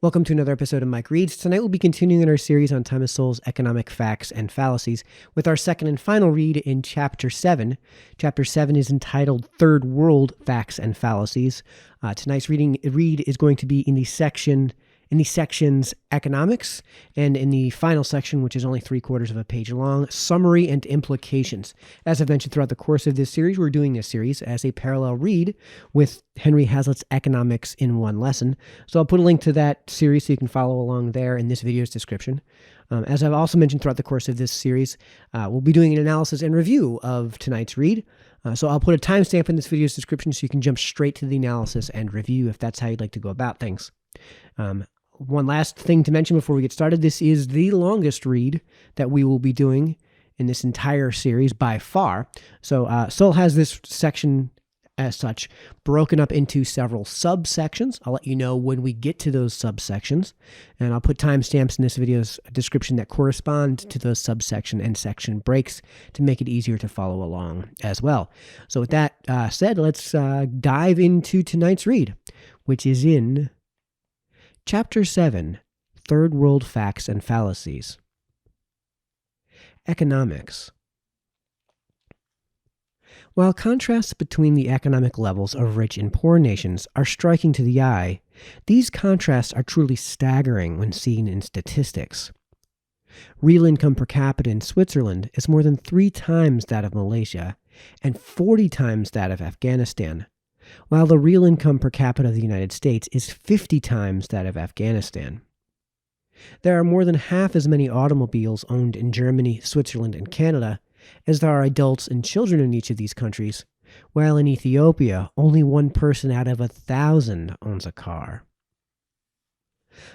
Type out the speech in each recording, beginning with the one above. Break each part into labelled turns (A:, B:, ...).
A: Welcome to another episode of Mike Reads. Tonight we'll be continuing in our series on Thomas Sowell's Economic Facts and Fallacies with our second and final read in Chapter 7. Chapter 7 is entitled Third World Facts and Fallacies. Tonight's read is going to be in the sections Economics, and in the final section, which is only 3/4 of a page long, Summary and Implications. As I've mentioned throughout the course of this series, we're doing this series as a parallel read with Henry Hazlitt's Economics in One Lesson. So I'll put a link to that series so you can follow along there in this video's description. As I've also mentioned throughout the course of this series, we'll be doing an analysis and review of tonight's read. So I'll put a timestamp in this video's description so you can jump straight to the analysis and review if that's how you'd like to go about things. One last thing to mention before we get started, this is the longest read that we will be doing in this entire series by far. So Sowell has this section as such broken up into several subsections. I'll let you know when we get to those subsections, and I'll put timestamps in this video's description that correspond to those subsection and section breaks to make it easier to follow along as well. So with that said, let's dive into tonight's read, which is in Chapter 7, Third World Facts and Fallacies. Economics. While contrasts between the economic levels of rich and poor nations are striking to the eye, these contrasts are truly staggering when seen in statistics. Real income per capita in Switzerland is more than 3 times that of Malaysia and 40 times that of Afghanistan, while the real income per capita of the United States is 50 times that of Afghanistan. There are more than half as many automobiles owned in Germany, Switzerland, and Canada as there are adults and children in each of these countries, while in Ethiopia, only 1 person out of 1,000 owns a car.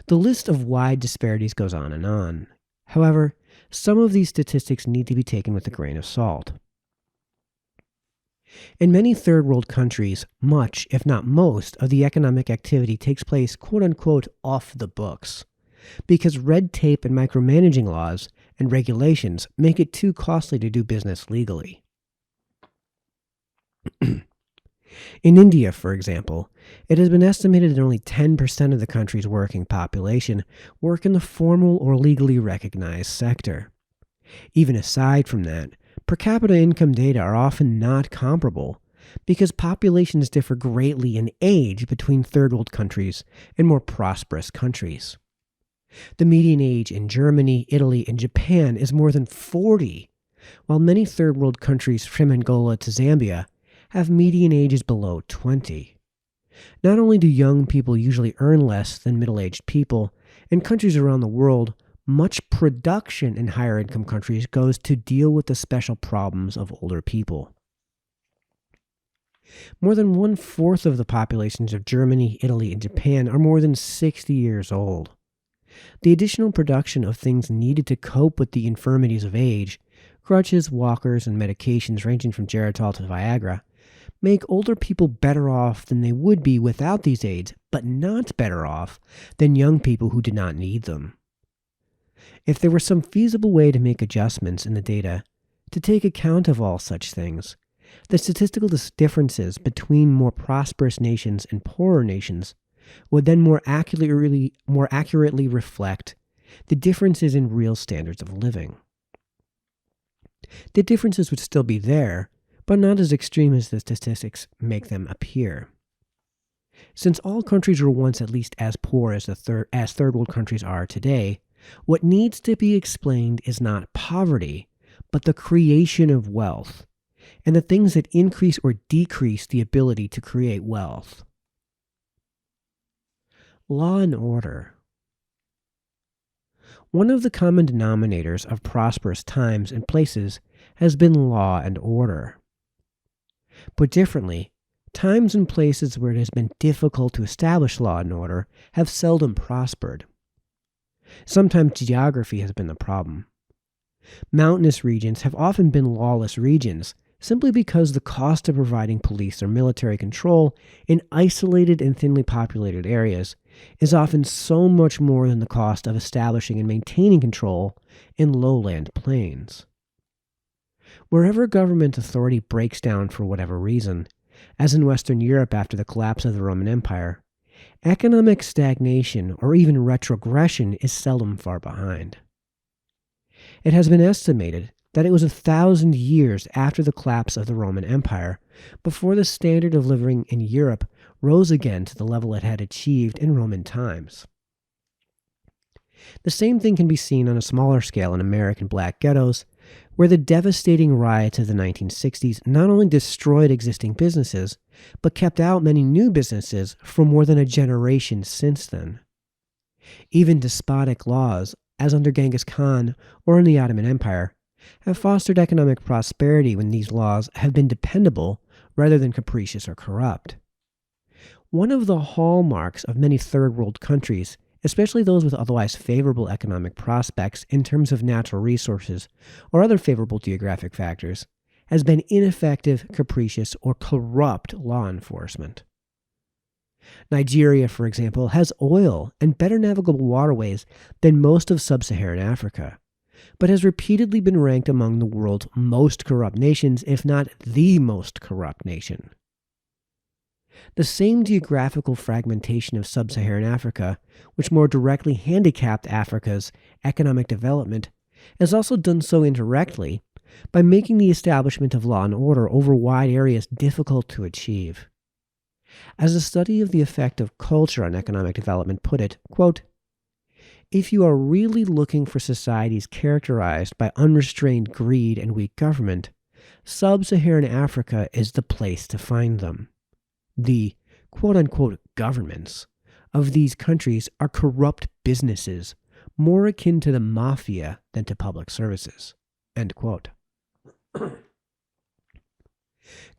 A: The list of wide disparities goes on and on. However, some of these statistics need to be taken with a grain of salt. In many third world countries, much, if not most, of the economic activity takes place quote-unquote off the books, because red tape and micromanaging laws and regulations make it too costly to do business legally. In India, for example, it has been estimated that only 10% of the country's working population work in the formal or legally recognized sector. Even aside from that, per capita income data are often not comparable because populations differ greatly in age between third world countries and more prosperous countries. The median age in Germany, Italy, and Japan is more than 40, while many third world countries from Angola to Zambia have median ages below 20. Not only do young people usually earn less than middle-aged people, in countries around the world, much production in higher income countries goes to deal with the special problems of older people. More than 1/4 of the populations of Germany, Italy, and Japan are more than 60 years old. The additional production of things needed to cope with the infirmities of age, crutches, walkers, and medications ranging from Geritol to Viagra, make older people better off than they would be without these aids, but not better off than young people who did not need them. If there were some feasible way to make adjustments in the data to take account of all such things, the statistical differences between more prosperous nations and poorer nations would then more accurately reflect the differences in real standards of living. The differences would still be there, but not as extreme as the statistics make them appear. Since all countries were once at least as poor as third world countries are today, what needs to be explained is not poverty, but the creation of wealth, and the things that increase or decrease the ability to create wealth. Law and order. One of the common denominators of prosperous times and places has been law and order. Put differently, times and places where it has been difficult to establish law and order have seldom prospered. Sometimes geography has been the problem. Mountainous regions have often been lawless regions, simply because the cost of providing police or military control in isolated and thinly populated areas is often so much more than the cost of establishing and maintaining control in lowland plains. Wherever government authority breaks down for whatever reason, as in Western Europe after the collapse of the Roman Empire, Economic stagnation or even retrogression is seldom far behind. It has been estimated that it was 1,000 years after the collapse of the Roman Empire before the standard of living in Europe rose again to the level it had achieved in Roman times. The same thing can be seen on a smaller scale in American black ghettos, where the devastating riots of the 1960s not only destroyed existing businesses, but kept out many new businesses for more than a generation since then. Even despotic laws, as under Genghis Khan or in the Ottoman Empire, have fostered economic prosperity when these laws have been dependable rather than capricious or corrupt. One of the hallmarks of many third world countries, especially those with otherwise favorable economic prospects in terms of natural resources or other favorable geographic factors, has been ineffective, capricious, or corrupt law enforcement. Nigeria, for example, has oil and better navigable waterways than most of sub-Saharan Africa, but has repeatedly been ranked among the world's most corrupt nations, if not the most corrupt nation. The same geographical fragmentation of sub-Saharan Africa, which more directly handicapped Africa's economic development, has also done so indirectly by making the establishment of law and order over wide areas difficult to achieve. As a study of the effect of culture on economic development put it, quote, "If you are really looking for societies characterized by unrestrained greed and weak government, sub-Saharan Africa is the place to find them. The quote-unquote governments of these countries are corrupt businesses, more akin to the mafia than to public services." End quote.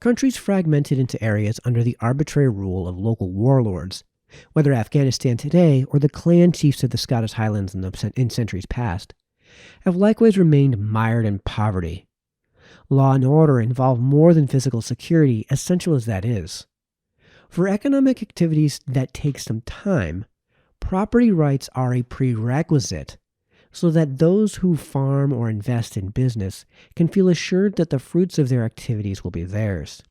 A: Countries fragmented into areas under the arbitrary rule of local warlords, whether Afghanistan today or the clan chiefs of the Scottish Highlands in centuries past, have likewise remained mired in poverty. Law and order involve more than physical security, essential as that is. For economic activities that take some time, property rights are a prerequisite, so that those who farm or invest in business can feel assured that the fruits of their activities will be theirs.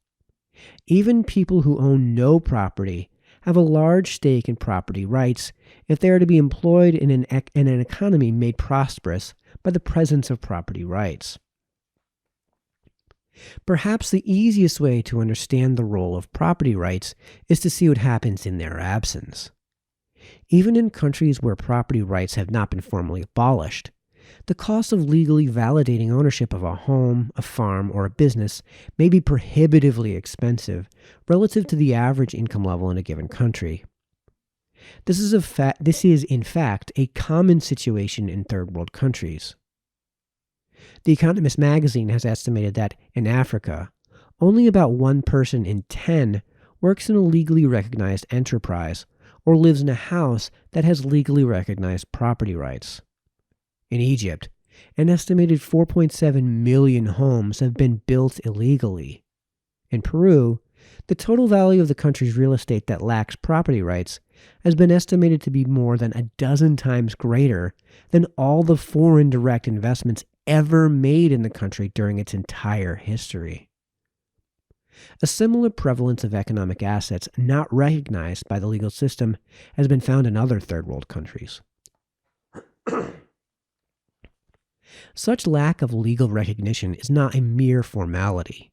A: Even people who own no property have a large stake in property rights if they are to be employed in an economy made prosperous by the presence of property rights. Perhaps the easiest way to understand the role of property rights is to see what happens in their absence. Even in countries where property rights have not been formally abolished, the cost of legally validating ownership of a home, a farm, or a business may be prohibitively expensive relative to the average income level in a given country. This is in fact a common situation in third world countries. The Economist magazine has estimated that in Africa, only about 1 person in 10 works in a legally recognized enterprise or lives in a house that has legally recognized property rights. In Egypt, an estimated 4.7 million homes have been built illegally. In Peru, the total value of the country's real estate that lacks property rights has been estimated to be more than a dozen times greater than all the foreign direct investments ever made in the country during its entire history. A similar prevalence of economic assets not recognized by the legal system has been found in other third world countries. Such lack of legal recognition is not a mere formality.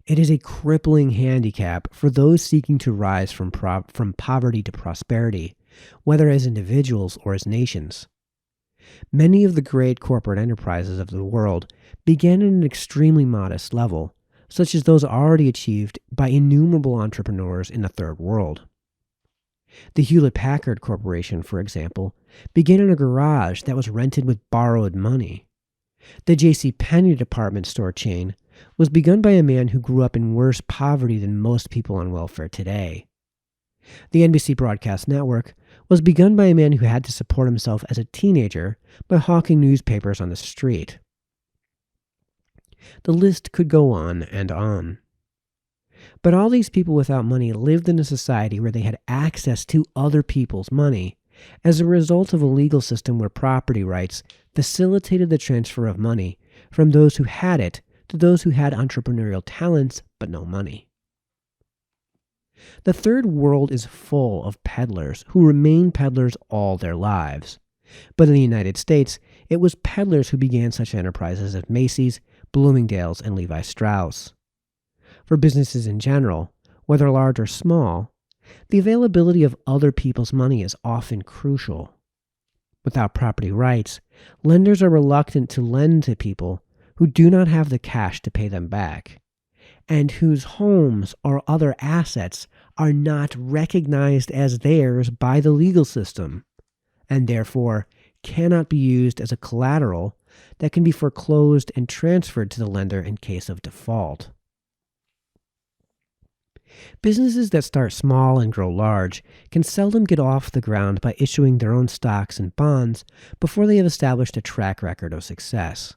A: It is a crippling handicap for those seeking to rise from poverty to prosperity, whether as individuals or as nations. Many of the great corporate enterprises of the world began at an extremely modest level, such as those already achieved by innumerable entrepreneurs in the third world. The Hewlett-Packard Corporation, for example, began in a garage that was rented with borrowed money. The J.C. Penney department store chain was begun by a man who grew up in worse poverty than most people on welfare today. The NBC Broadcast Network was begun by a man who had to support himself as a teenager by hawking newspapers on the street. The list could go on and on. But all these people without money lived in a society where they had access to other people's money as a result of a legal system where property rights facilitated the transfer of money from those who had it to those who had entrepreneurial talents but no money. The third world is full of peddlers who remain peddlers all their lives. But in the United States, it was peddlers who began such enterprises as Macy's, Bloomingdale's, and Levi Strauss. For businesses in general, whether large or small, the availability of other people's money is often crucial. Without property rights, lenders are reluctant to lend to people who do not have the cash to pay them back, and whose homes or other assets are not recognized as theirs by the legal system, and therefore cannot be used as a collateral that can be foreclosed and transferred to the lender in case of default. Businesses that start small and grow large can seldom get off the ground by issuing their own stocks and bonds before they have established a track record of success.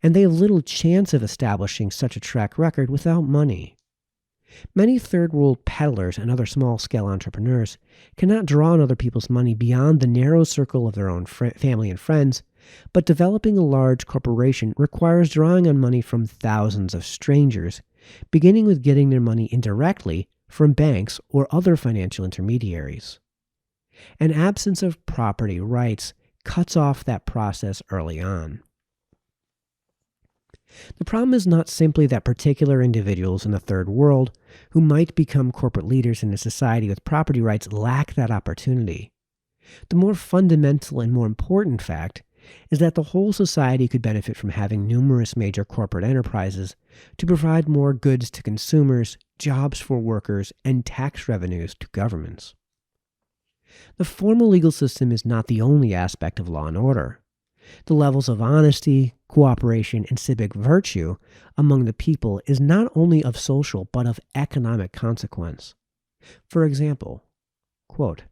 A: And they have little chance of establishing such a track record without money. Many third world peddlers and other small-scale entrepreneurs cannot draw on other people's money beyond the narrow circle of their own family and friends, but developing a large corporation requires drawing on money from thousands of strangers, beginning with getting their money indirectly from banks or other financial intermediaries. An absence of property rights cuts off that process early on. The problem is not simply that particular individuals in the third world who might become corporate leaders in a society with property rights lack that opportunity. The more fundamental and more important fact is that the whole society could benefit from having numerous major corporate enterprises to provide more goods to consumers, jobs for workers, and tax revenues to governments. The formal legal system is not the only aspect of law and order. The levels of honesty, cooperation, and civic virtue among the people is not only of social but of economic consequence. For example, quote,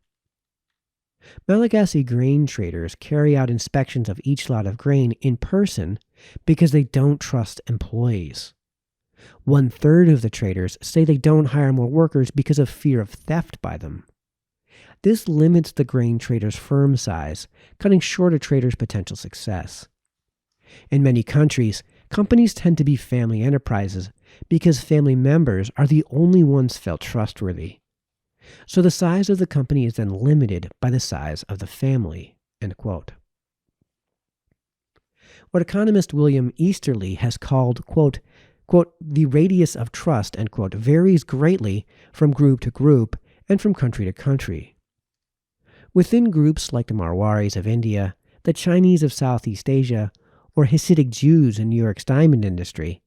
A: Malagasy grain traders carry out inspections of each lot of grain in person because they don't trust employees. 1/3 of the traders say they don't hire more workers because of fear of theft by them. This limits the grain trader's firm size, cutting short a trader's potential success. In many countries, companies tend to be family enterprises because family members are the only ones felt trustworthy. So the size of the company is then limited by the size of the family. End quote. What economist William Easterly has called, quote, the radius of trust, end quote, varies greatly from group to group and from country to country. Within groups like the Marwaris of India, the Chinese of Southeast Asia, or Hasidic Jews in New York's diamond industry,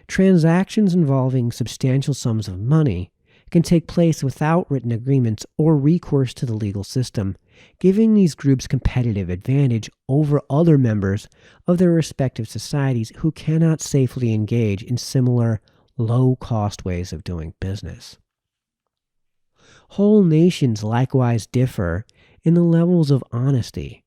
A: transactions involving substantial sums of money can take place without written agreements or recourse to the legal system, giving these groups competitive advantage over other members of their respective societies who cannot safely engage in similar low-cost ways of doing business. Whole nations likewise differ in the levels of honesty.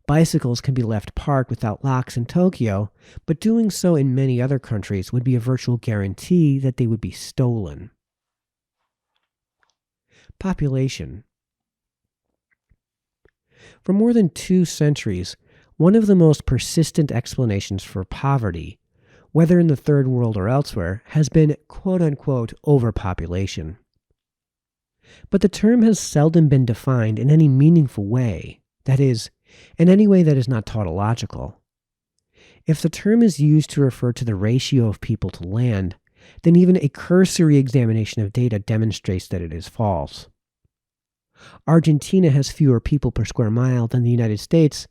A: Bicycles can be left parked without locks in Tokyo, but doing so in many other countries would be a virtual guarantee that they would be stolen. Population. For more than 2 centuries, one of the most persistent explanations for poverty, whether in the third world or elsewhere, has been quote-unquote overpopulation. But the term has seldom been defined in any meaningful way, that is, in any way that is not tautological. If the term is used to refer to the ratio of people to land, then even a cursory examination of data demonstrates that it is false. Argentina has fewer people per square mile than the United States,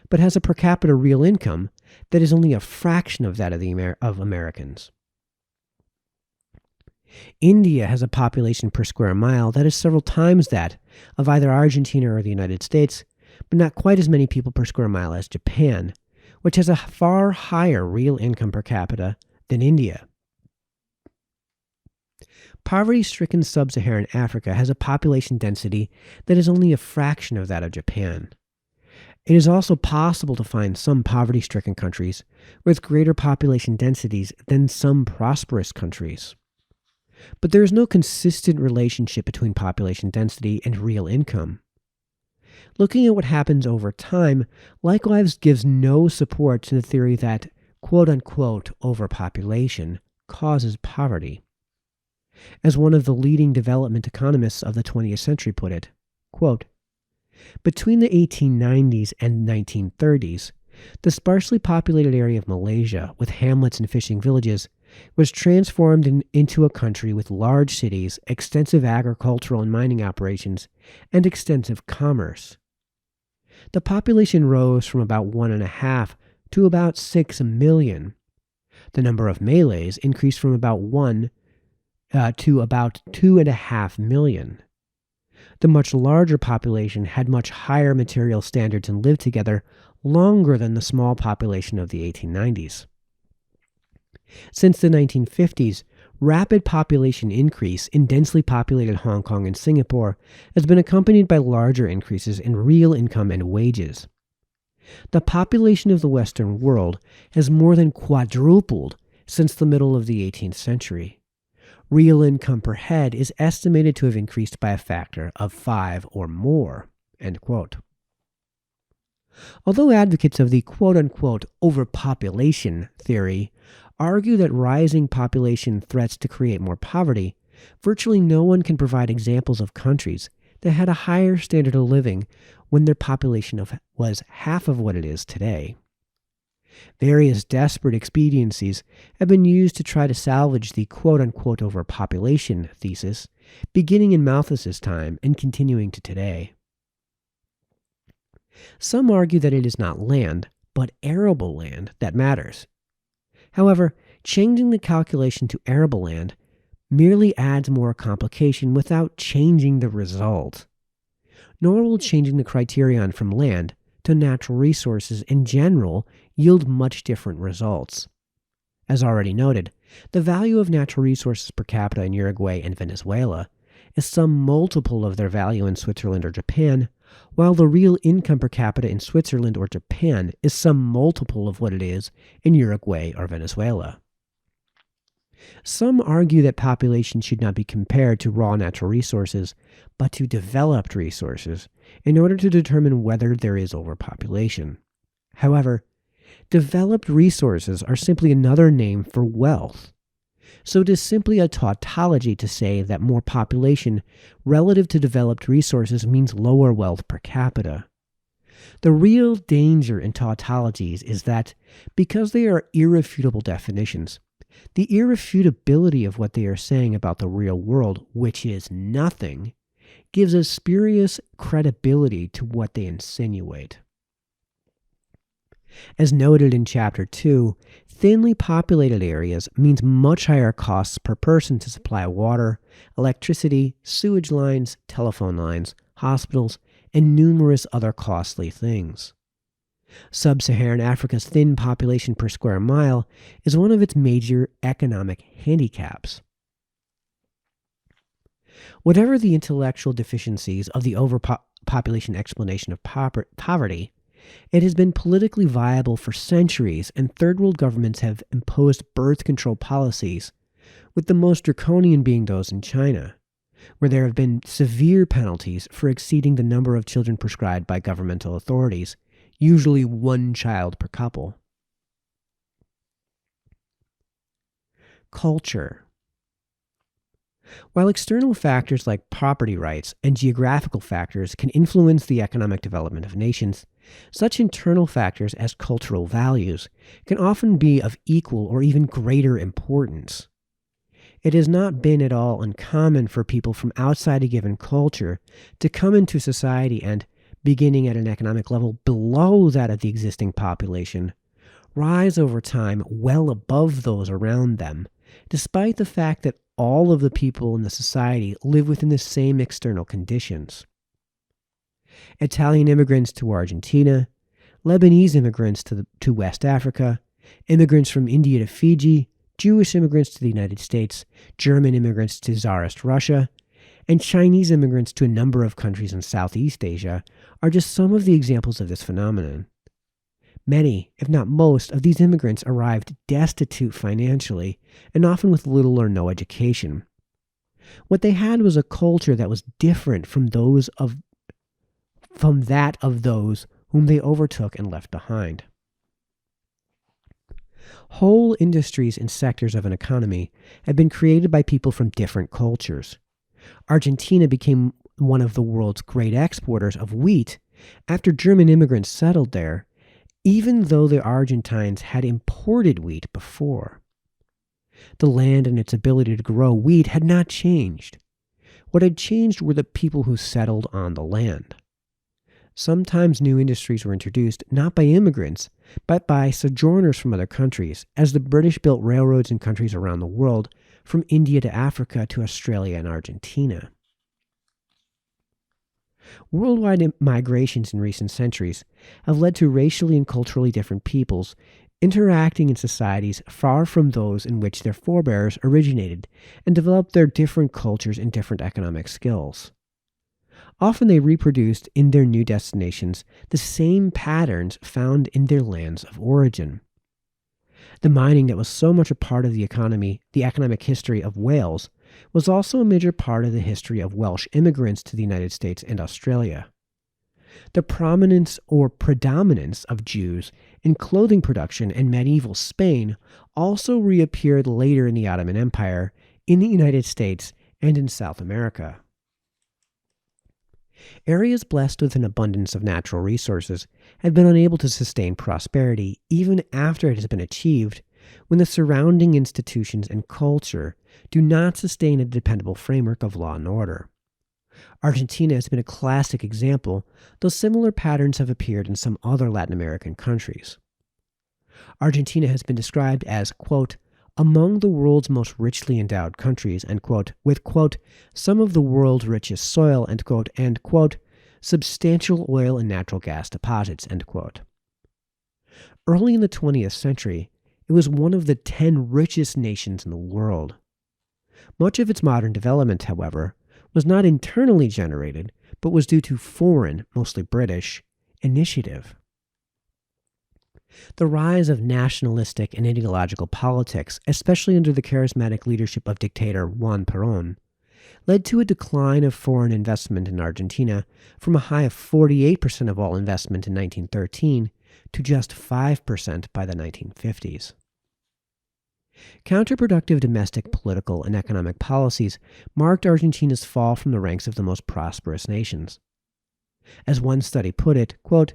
A: but has a per capita real income that is only a fraction of that of Americans. India has a population per square mile that is several times that of either Argentina or the United States, but not quite as many people per square mile as Japan, which has a far higher real income per capita than India. Poverty-stricken sub-Saharan Africa has a population density that is only a fraction of that of Japan. It is also possible to find some poverty-stricken countries with greater population densities than some prosperous countries. But there is no consistent relationship between population density and real income. Looking at what happens over time likewise gives no support to the theory that quote-unquote overpopulation causes poverty. As one of the leading development economists of the 20th century put it, quote, "Between the 1890s and 1930s, the sparsely populated area of Malaysia, with hamlets and fishing villages, was transformed into a country with large cities, extensive agricultural and mining operations, and extensive commerce. The population rose from about 1.5 to about 6 million. The number of Malays increased from about 1 to about 2.5 million. The much larger population had much higher material standards and lived together longer than the small population of the 1890s. Since the 1950s, rapid population increase in densely populated Hong Kong and Singapore has been accompanied by larger increases in real income and wages. The population of the Western world has more than quadrupled since the middle of the 18th century. Real income per head is estimated to have increased by a factor of 5 or more." End quote. Although advocates of the quote-unquote overpopulation theory argue that rising population threats to create more poverty, virtually no one can provide examples of countries that had a higher standard of living when their population was half of what it is today. Various desperate expediencies have been used to try to salvage the quote-unquote overpopulation thesis, beginning in Malthus's time and continuing to today. Some argue that it is not land, but arable land that matters. However, changing the calculation to arable land merely adds more complication without changing the result. Nor will changing the criterion from land to natural resources in general yield much different results. As already noted, the value of natural resources per capita in Uruguay and Venezuela is some multiple of their value in Switzerland or Japan, while the real income per capita in Switzerland or Japan is some multiple of what it is in Uruguay or Venezuela. Some argue that population should not be compared to raw natural resources, but to developed resources, in order to determine whether there is overpopulation. However, developed resources are simply another name for wealth. So it is simply a tautology to say that more population relative to developed resources means lower wealth per capita. The real danger in tautologies is that, because they are irrefutable definitions, the irrefutability of what they are saying about the real world, which is nothing, gives a spurious credibility to what they insinuate. As noted in Chapter 2, thinly populated areas means much higher costs per person to supply water, electricity, sewage lines, telephone lines, hospitals, and numerous other costly things. Sub-Saharan Africa's thin population per square mile is one of its major economic handicaps. Whatever the intellectual deficiencies of the overpopulation explanation of poverty, it has been politically viable for centuries, and third world governments have imposed birth control policies, with the most draconian being those in China, where there have been severe penalties for exceeding the number of children prescribed by governmental authorities, usually 1 child per couple. Culture. While external factors like property rights and geographical factors can influence the economic development of nations, such internal factors as cultural values can often be of equal or even greater importance. It has not been at all uncommon for people from outside a given culture to come into society and, beginning at an economic level below that of the existing population, rise over time well above those around them, despite the fact that all of the people in the society live within the same external conditions. Italian immigrants to Argentina, Lebanese immigrants to West Africa, immigrants from India to Fiji, Jewish immigrants to the United States, German immigrants to Tsarist Russia, and Chinese immigrants to a number of countries in Southeast Asia are just some of the examples of this phenomenon. Many, if not most, of these immigrants arrived destitute financially and often with little or no education. What they had was a culture that was different from that of those whom they overtook and left behind. Whole industries and sectors of an economy have been created by people from different cultures. Argentina became one of the world's great exporters of wheat after German immigrants settled there, even though the Argentines had imported wheat before. The land and its ability to grow wheat had not changed. What had changed were the people who settled on the land. Sometimes new industries were introduced not by immigrants, but by sojourners from other countries, as the British built railroads in countries around the world, from India to Africa to Australia and Argentina. Worldwide migrations in recent centuries have led to racially and culturally different peoples interacting in societies far from those in which their forebears originated and developed their different cultures and different economic skills. Often they reproduced in their new destinations the same patterns found in their lands of origin. The mining that was so much a part of the economic history of Wales, was also a major part of the history of Welsh immigrants to the United States and Australia. The prominence or predominance of Jews in clothing production in medieval Spain also reappeared later in the Ottoman Empire, in the United States, and in South America. Areas blessed with an abundance of natural resources have been unable to sustain prosperity even after it has been achieved, when the surrounding institutions and culture do not sustain a dependable framework of law and order. Argentina has been a classic example, though similar patterns have appeared in some other Latin American countries. Argentina has been described as, quote, among the world's most richly endowed countries, end quote, with, quote, some of the world's richest soil, end quote, and, quote, substantial oil and natural gas deposits, end quote. Early in the 20th century, it was one of the 10 richest nations in the world. Much of its modern development, however, was not internally generated, but was due to foreign, mostly British, initiative. The rise of nationalistic and ideological politics, especially under the charismatic leadership of dictator Juan Perón, led to a decline of foreign investment in Argentina from a high of 48% of all investment in 1913 to just 5% by the 1950s. Counterproductive domestic political and economic policies marked Argentina's fall from the ranks of the most prosperous nations. As one study put it, quote,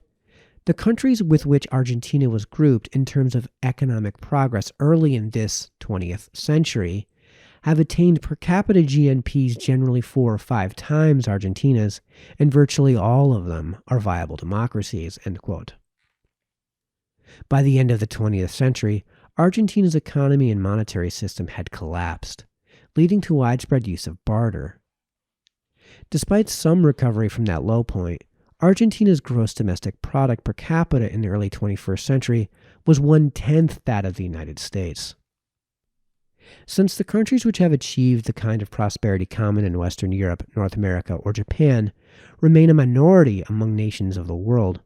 A: the countries with which Argentina was grouped in terms of economic progress early in this 20th century have attained per capita GNPs generally 4 or 5 times Argentina's, and virtually all of them are viable democracies, end quote. By the end of the 20th century, Argentina's economy and monetary system had collapsed, leading to widespread use of barter. Despite some recovery from that low point, Argentina's gross domestic product per capita in the early 21st century was 1/10 that of the United States. Since the countries which have achieved the kind of prosperity common in Western Europe, North America, or Japan remain a minority among nations of the world,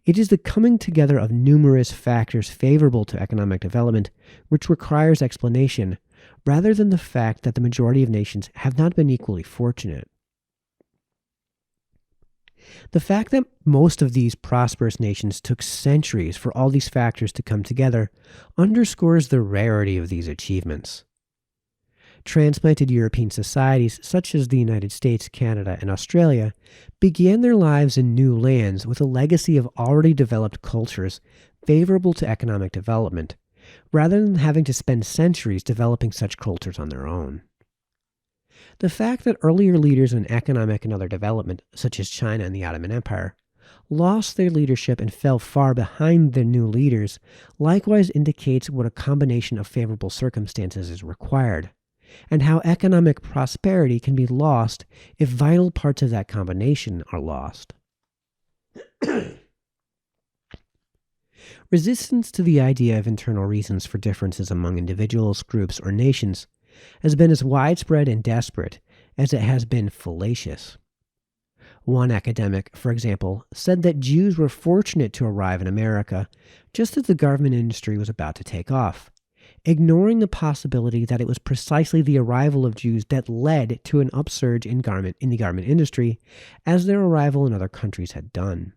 A: it is the coming together of numerous factors favorable to economic development which requires explanation, rather than the fact that the majority of nations have not been equally fortunate. The fact that most of these prosperous nations took centuries for all these factors to come together underscores the rarity of these achievements. Transplanted European societies such as the United States, Canada, and Australia began their lives in new lands with a legacy of already developed cultures favorable to economic development, rather than having to spend centuries developing such cultures on their own. The fact that earlier leaders in economic and other development, such as China and the Ottoman Empire, lost their leadership and fell far behind their new leaders likewise indicates what a combination of favorable circumstances is required, and how economic prosperity can be lost if vital parts of that combination are lost. Resistance to the idea of internal reasons for differences among individuals, groups, or nations has been as widespread and desperate as it has been fallacious. One academic, for example, said that Jews were fortunate to arrive in America just as the garment industry was about to take off, ignoring the possibility that it was precisely the arrival of Jews that led to an upsurge in the garment industry, as their arrival in other countries had done.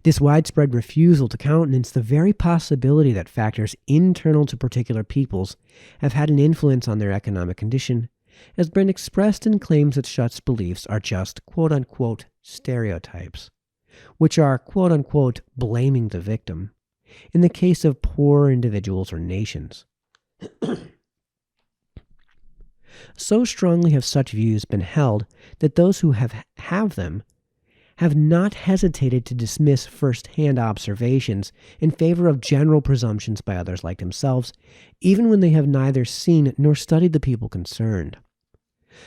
A: This widespread refusal to countenance the very possibility that factors internal to particular peoples have had an influence on their economic condition has been expressed in claims that such beliefs are just quote-unquote stereotypes, which are quote-unquote blaming the victim, in the case of poor individuals or nations. So strongly have such views been held that those who have them have not hesitated to dismiss first-hand observations in favor of general presumptions by others like themselves, even when they have neither seen nor studied the people concerned.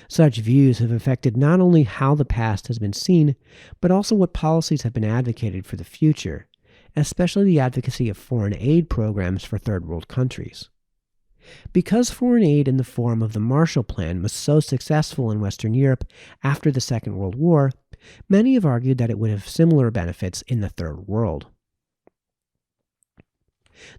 A: Such views have affected not only how the past has been seen, but also what policies have been advocated for the future, especially the advocacy of foreign aid programs for third world countries. Because foreign aid in the form of the Marshall Plan was so successful in Western Europe after the Second World War, many have argued that it would have similar benefits in the Third World.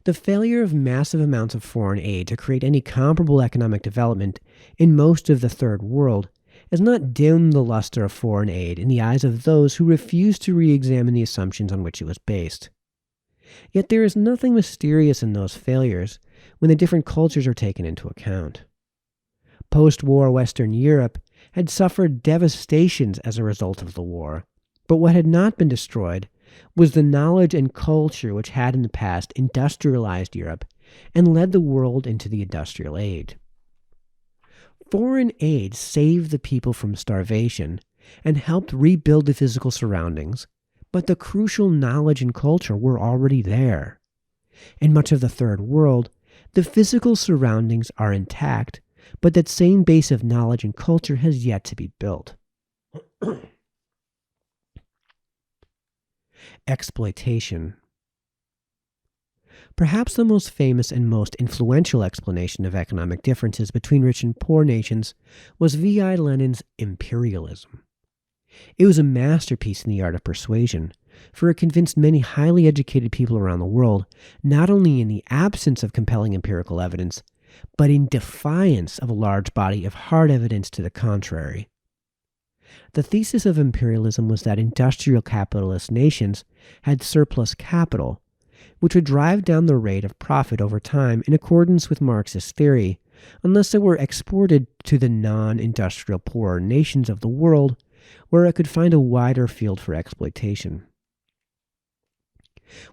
A: The failure of massive amounts of foreign aid to create any comparable economic development in most of the Third World has not dimmed the luster of foreign aid in the eyes of those who refuse to re-examine the assumptions on which it was based. Yet there is nothing mysterious in those failures when the different cultures are taken into account. Post-war Western Europe had suffered devastations as a result of the war, but what had not been destroyed was the knowledge and culture which had in the past industrialized Europe and led the world into the industrial age. Foreign aid saved the people from starvation and helped rebuild the physical surroundings, but the crucial knowledge and culture were already there. In much of the Third World, the physical surroundings are intact, but that same base of knowledge and culture has yet to be built. Exploitation. Perhaps the most famous and most influential explanation of economic differences between rich and poor nations was V.I. Lenin's imperialism. It was a masterpiece in the art of persuasion, for it convinced many highly educated people around the world, not only in the absence of compelling empirical evidence, but in defiance of a large body of hard evidence to the contrary. The thesis of imperialism was that industrial capitalist nations had surplus capital, which would drive down the rate of profit over time in accordance with Marxist theory, unless it were exported to the non-industrial poorer nations of the world, where it could find a wider field for exploitation.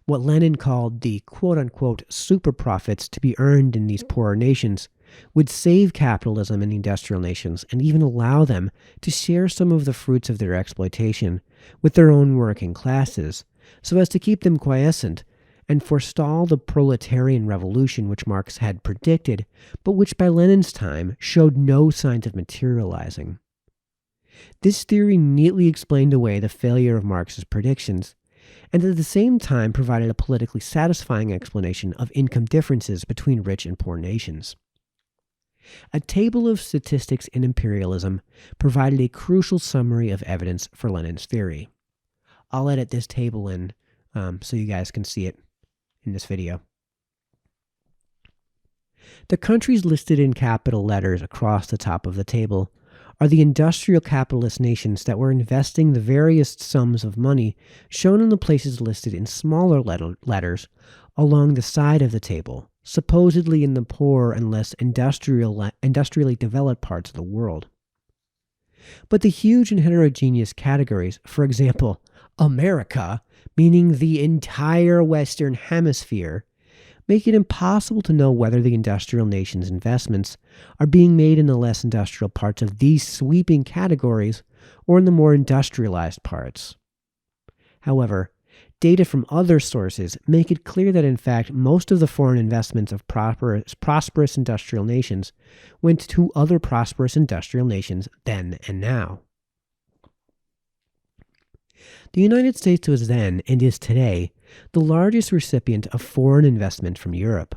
A: What Lenin called the quote-unquote super profits to be earned in these poorer nations would save capitalism in the industrial nations and even allow them to share some of the fruits of their exploitation with their own working classes, so as to keep them quiescent and forestall the proletarian revolution which Marx had predicted, but which by Lenin's time showed no signs of materializing. This theory neatly explained away the failure of Marx's predictions, and at the same time provided a politically satisfying explanation of income differences between rich and poor nations. A table of statistics in imperialism provided a crucial summary of evidence for Lenin's theory. I'll edit this table in so you guys can see it in this video. The countries listed in capital letters across the top of the table are the industrial capitalist nations that were investing the various sums of money shown in the places listed in smaller letters along the side of the table, supposedly in the poorer and less industrially developed parts of the world. But the huge and heterogeneous categories, for example, America, meaning the entire Western Hemisphere, make it impossible to know whether the industrial nation's investments are being made in the less industrial parts of these sweeping categories or in the more industrialized parts. However, data from other sources make it clear that in fact most of the foreign investments of prosperous industrial nations went to other prosperous industrial nations then and now. The United States was then, and is today, the largest recipient of foreign investment from Europe.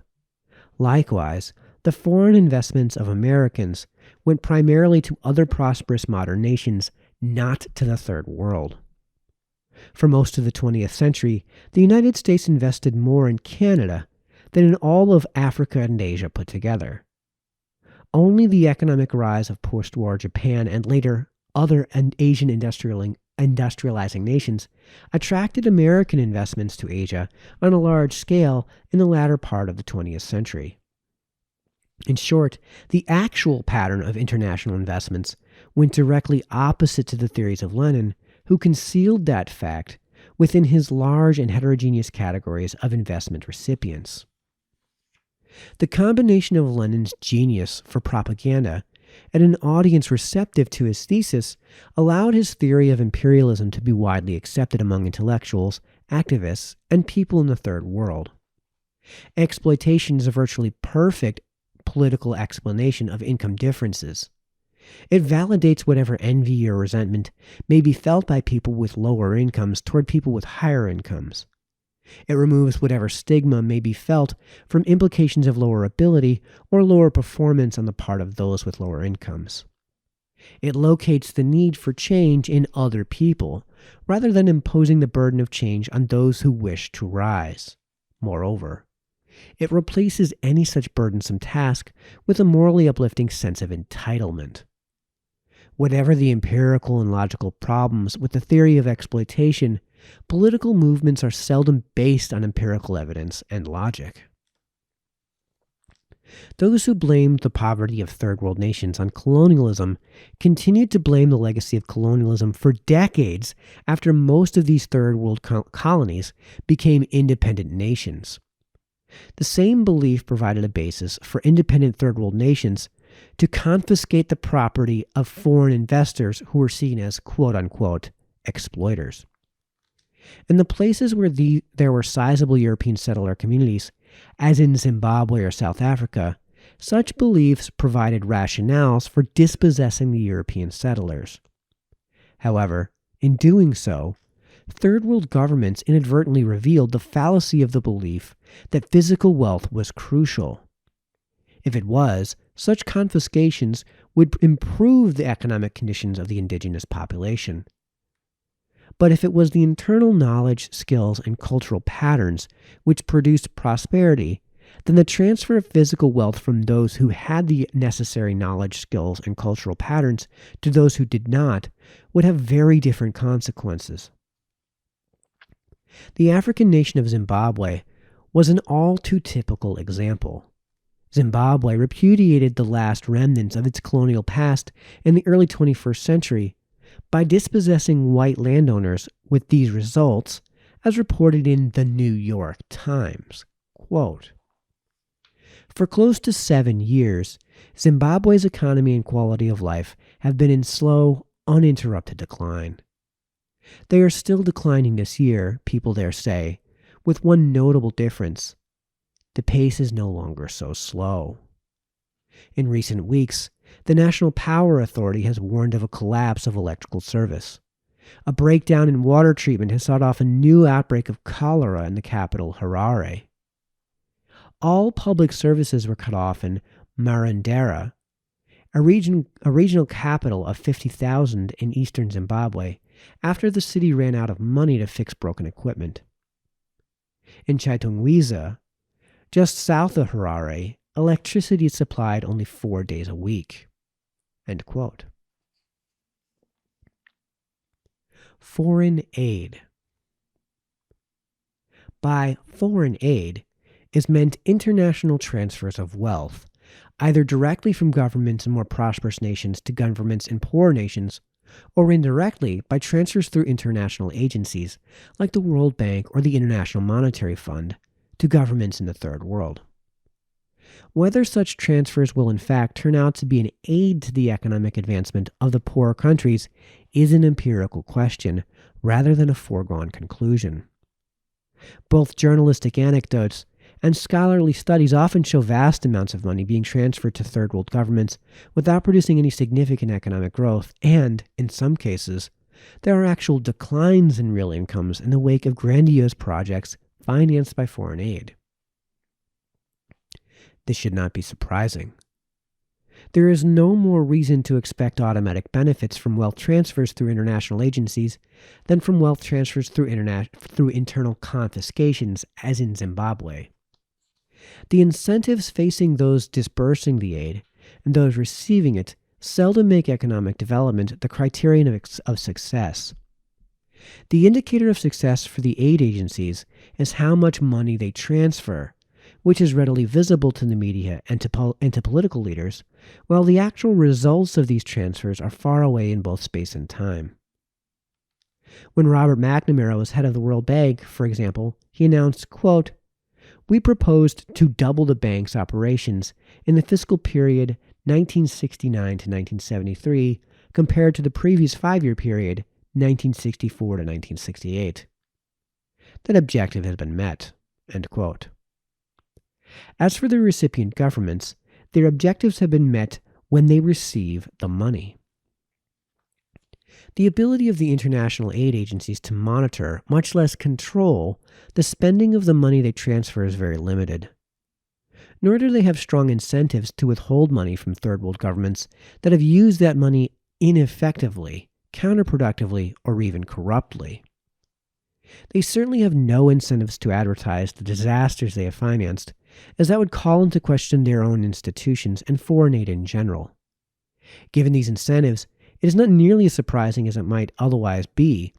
A: Likewise, the foreign investments of Americans went primarily to other prosperous modern nations, not to the Third World. For most of the 20th century, the United States invested more in Canada than in all of Africa and Asia put together. Only the economic rise of post-war Japan and later other Asian industrializing nations, attracted American investments to Asia on a large scale in the latter part of the 20th century. In short, the actual pattern of international investments went directly opposite to the theories of Lenin, who concealed that fact within his large and heterogeneous categories of investment recipients. The combination of Lenin's genius for propaganda and an audience receptive to his thesis allowed his theory of imperialism to be widely accepted among intellectuals, activists, and people in the Third World. Exploitation is a virtually perfect political explanation of income differences. It validates whatever envy or resentment may be felt by people with lower incomes toward people with higher incomes. It removes whatever stigma may be felt from implications of lower ability or lower performance on the part of those with lower incomes. It locates the need for change in other people, rather than imposing the burden of change on those who wish to rise. Moreover, it replaces any such burdensome task with a morally uplifting sense of entitlement. Whatever the empirical and logical problems with the theory of exploitation, political movements are seldom based on empirical evidence and logic. Those who blamed the poverty of third world nations on colonialism continued to blame the legacy of colonialism for decades after most of these third world colonies became independent nations. The same belief provided a basis for independent third world nations to confiscate the property of foreign investors who were seen as quote-unquote exploiters. In the places where there were sizable European settler communities, as in Zimbabwe or South Africa, such beliefs provided rationales for dispossessing the European settlers. However, in doing so, third world governments inadvertently revealed the fallacy of the belief that physical wealth was crucial. If it was, such confiscations would improve the economic conditions of the indigenous population. But if it was the internal knowledge, skills, and cultural patterns which produced prosperity, then the transfer of physical wealth from those who had the necessary knowledge, skills, and cultural patterns to those who did not would have very different consequences. The African nation of Zimbabwe was an all too typical example. Zimbabwe repudiated the last remnants of its colonial past in the early 21st century by dispossessing white landowners, with these results, as reported in the New York Times. Quote, "For close to 7 years, Zimbabwe's economy and quality of life have been in slow, uninterrupted decline. They are still declining this year, people there say, with one notable difference. The pace is no longer so slow. In recent weeks, the National Power Authority has warned of a collapse of electrical service. A breakdown in water treatment has set off a new outbreak of cholera in the capital, Harare. All public services were cut off in Marondera, a regional capital of 50,000 in eastern Zimbabwe, after the city ran out of money to fix broken equipment. In Chitungwiza, just south of Harare, electricity is supplied only 4 days a week." End quote. Foreign aid. By foreign aid is meant international transfers of wealth, either directly from governments in more prosperous nations to governments in poorer nations, or indirectly by transfers through international agencies like the World Bank or the International Monetary Fund to governments in the Third World. Whether such transfers will in fact turn out to be an aid to the economic advancement of the poorer countries is an empirical question rather than a foregone conclusion. Both journalistic anecdotes and scholarly studies often show vast amounts of money being transferred to third world governments without producing any significant economic growth, and, in some cases, there are actual declines in real incomes in the wake of grandiose projects financed by foreign aid. This should not be surprising. There is no more reason to expect automatic benefits from wealth transfers through international agencies than from wealth transfers through internal confiscations, as in Zimbabwe. The incentives facing those disbursing the aid and those receiving it seldom make economic development the criterion of success. The indicator of success for the aid agencies is how much money they transfer, which is readily visible to the media and to political leaders, while the actual results of these transfers are far away in both space and time. When Robert McNamara was head of the World Bank, for example, he announced, quote, "We proposed to double the bank's operations in the fiscal period 1969 to 1973 compared to the previous 5-year period, 1964 to 1968. That objective has been met." End quote. As for the recipient governments, their objectives have been met when they receive the money. The ability of the international aid agencies to monitor, much less control, the spending of the money they transfer is very limited. Nor do they have strong incentives to withhold money from third world governments that have used that money ineffectively, counterproductively, or even corruptly. They certainly have no incentives to advertise the disasters they have financed, as that would call into question their own institutions and foreign aid in general. Given these incentives, it is not nearly as surprising as it might otherwise be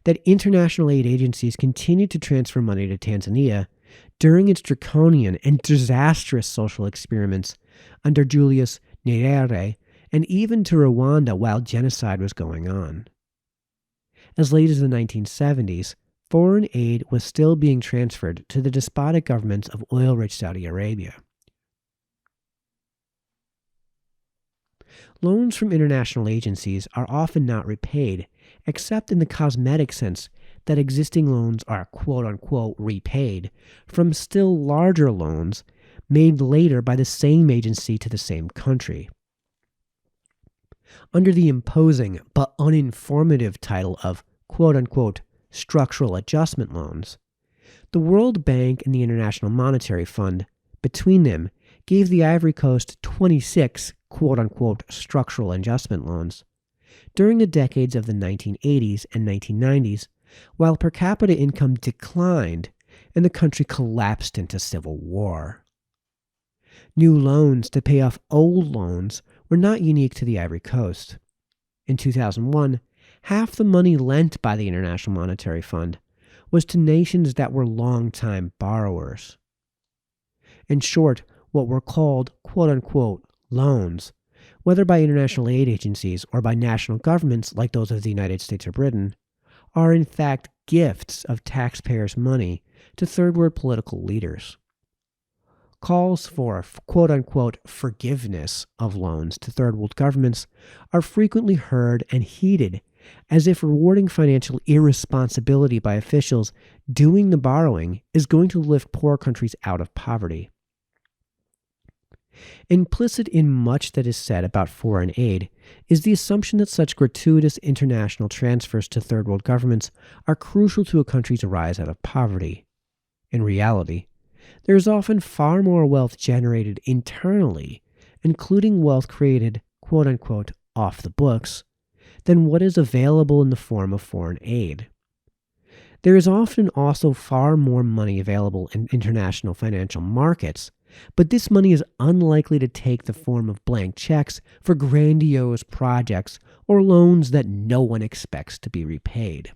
A: that international aid agencies continue to transfer money to Tanzania during its draconian and disastrous social experiments under Julius Nyerere, and even to Rwanda while genocide was going on. As late as the 1970s, foreign aid was still being transferred to the despotic governments of oil-rich Saudi Arabia. Loans from international agencies are often not repaid, except in the cosmetic sense that existing loans are quote-unquote repaid from still larger loans made later by the same agency to the same country. Under the imposing but uninformative title of quote-unquote structural adjustment loans, the World Bank and the International Monetary Fund, between them, gave the Ivory Coast 26 quote-unquote structural adjustment loans during the decades of the 1980s and 1990s, while per capita income declined and the country collapsed into civil war. New loans to pay off old loans were not unique to the Ivory Coast. In 2001, half the money lent by the International Monetary Fund was to nations that were long-time borrowers. In short, what were called quote-unquote loans, whether by international aid agencies or by national governments like those of the United States or Britain, are in fact gifts of taxpayers' money to third-world political leaders. Calls for quote-unquote forgiveness of loans to third-world governments are frequently heard and heeded, as if rewarding financial irresponsibility by officials doing the borrowing is going to lift poor countries out of poverty. Implicit in much that is said about foreign aid is the assumption that such gratuitous international transfers to third world governments are crucial to a country's rise out of poverty. In reality, there is often far more wealth generated internally, including wealth created, quote-unquote, off the books, than what is available in the form of foreign aid. There is often also far more money available in international financial markets, but this money is unlikely to take the form of blank checks for grandiose projects or loans that no one expects to be repaid.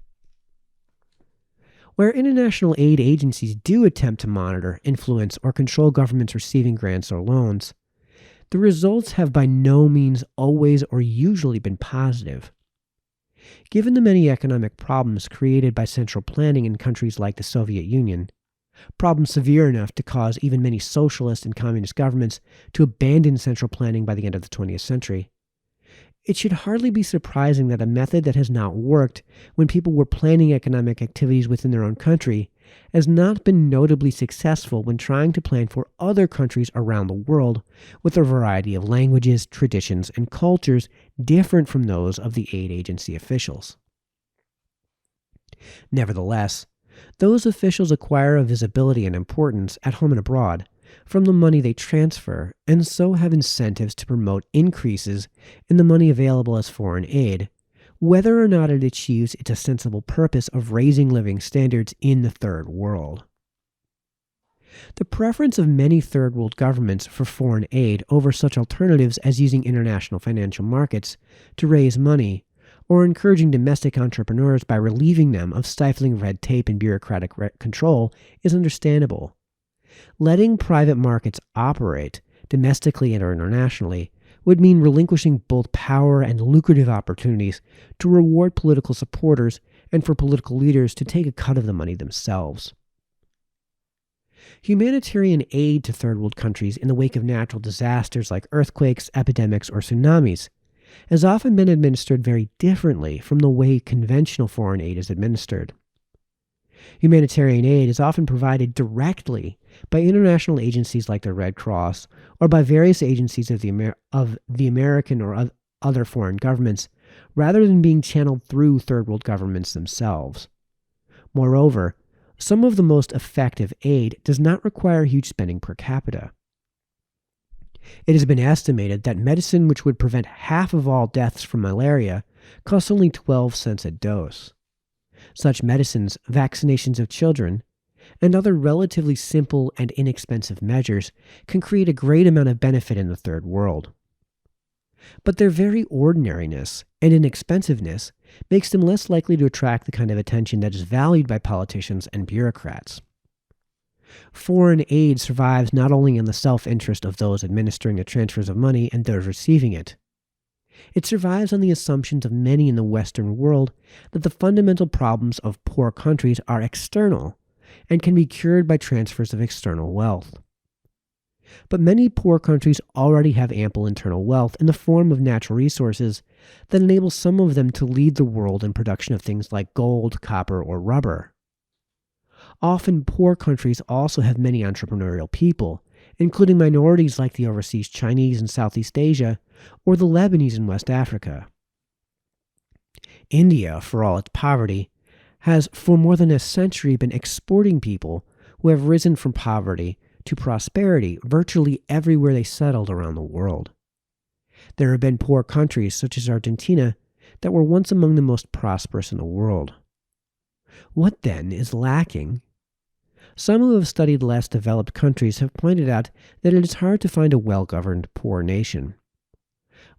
A: Where international aid agencies do attempt to monitor, influence, or control governments receiving grants or loans, the results have by no means always or usually been positive. Given the many economic problems created by central planning in countries like the Soviet Union, problems severe enough to cause even many socialist and communist governments to abandon central planning by the end of the 20th century, it should hardly be surprising that a method that has not worked when people were planning economic activities within their own country has not been notably successful when trying to plan for other countries around the world with a variety of languages, traditions, and cultures different from those of the aid agency officials. Nevertheless, those officials acquire a visibility and importance at home and abroad from the money they transfer, and so have incentives to promote increases in the money available as foreign aid, whether or not it achieves its ostensible purpose of raising living standards in the third world. The preference of many third world governments for foreign aid over such alternatives as using international financial markets to raise money or encouraging domestic entrepreneurs by relieving them of stifling red tape and bureaucratic control is understandable. Letting private markets operate, domestically and internationally, would mean relinquishing both power and lucrative opportunities to reward political supporters and for political leaders to take a cut of the money themselves. Humanitarian aid to third world countries in the wake of natural disasters like earthquakes, epidemics, or tsunamis has often been administered very differently from the way conventional foreign aid is administered. Humanitarian aid is often provided directly by international agencies like the Red Cross or by various agencies of the American or other foreign governments, rather than being channeled through third world governments themselves. Moreover, some of the most effective aid does not require huge spending per capita. It has been estimated that medicine which would prevent half of all deaths from malaria costs only 12 cents a dose. Such medicines, vaccinations of children, and other relatively simple and inexpensive measures can create a great amount of benefit in the third world. But their very ordinariness and inexpensiveness makes them less likely to attract the kind of attention that is valued by politicians and bureaucrats. Foreign aid survives not only in the self-interest of those administering the transfers of money and those receiving it. It survives on the assumptions of many in the Western world that the fundamental problems of poor countries are external and can be cured by transfers of external wealth. But many poor countries already have ample internal wealth in the form of natural resources that enable some of them to lead the world in production of things like gold, copper, or rubber. Often poor countries also have many entrepreneurial people, including minorities like the overseas Chinese in Southeast Asia or the Lebanese in West Africa. India, for all its poverty, has for more than a century been exporting people who have risen from poverty to prosperity virtually everywhere they settled around the world. There have been poor countries such as Argentina that were once among the most prosperous in the world. What then is lacking? Some who have studied less developed countries have pointed out that it is hard to find a well-governed poor nation.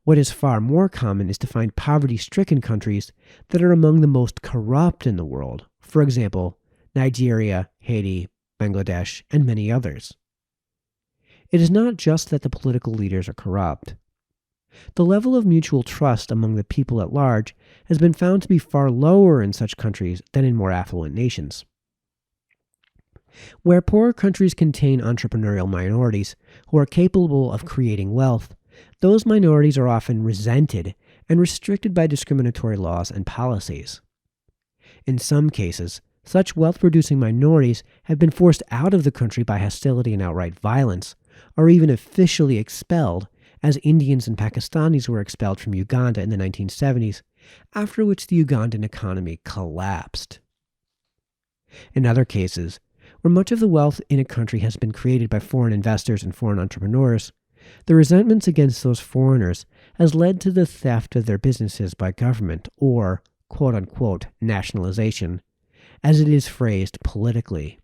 A: What is far more common is to find poverty-stricken countries that are among the most corrupt in the world, for example, Nigeria, Haiti, Bangladesh, and many others. It is not just that the political leaders are corrupt. The level of mutual trust among the people at large has been found to be far lower in such countries than in more affluent nations. Where poorer countries contain entrepreneurial minorities who are capable of creating wealth, those minorities are often resented and restricted by discriminatory laws and policies. In some cases, such wealth-producing minorities have been forced out of the country by hostility and outright violence, or even officially expelled, as Indians and Pakistanis were expelled from Uganda in the 1970s, after which the Ugandan economy collapsed. In other cases, where much of the wealth in a country has been created by foreign investors and foreign entrepreneurs, the resentments against those foreigners has led to the theft of their businesses by government, or, quote-unquote, nationalization, as it is phrased politically.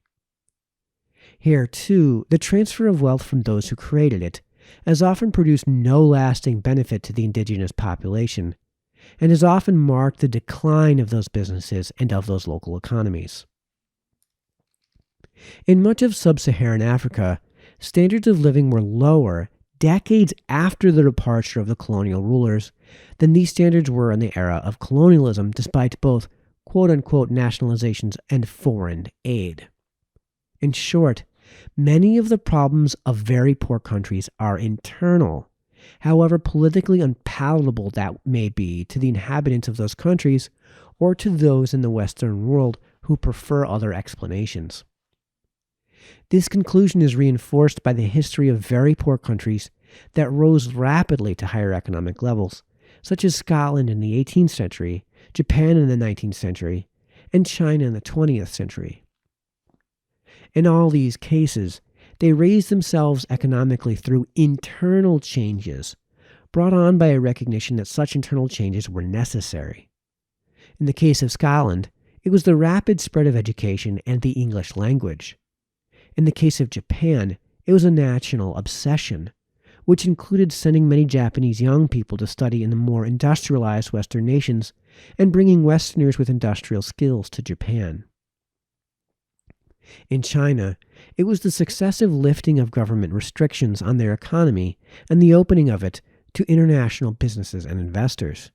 A: Here, too, the transfer of wealth from those who created it has often produced no lasting benefit to the indigenous population, and has often marked the decline of those businesses and of those local economies. In much of sub-Saharan Africa, standards of living were lower decades after the departure of the colonial rulers than these standards were in the era of colonialism, despite both quote-unquote nationalizations and foreign aid. In short, many of the problems of very poor countries are internal, however politically unpalatable that may be to the inhabitants of those countries or to those in the Western world who prefer other explanations. This conclusion is reinforced by the history of very poor countries that rose rapidly to higher economic levels, such as Scotland in the 18th century, Japan in the 19th century, and China in the 20th century. In all these cases, they raised themselves economically through internal changes, brought on by a recognition that such internal changes were necessary. In the case of Scotland, it was the rapid spread of education and the English language. In the case of Japan, it was a national obsession, which included sending many Japanese young people to study in the more industrialized Western nations and bringing Westerners with industrial skills to Japan. In China, it was the successive lifting of government restrictions on their economy and the opening of it to international businesses and investors.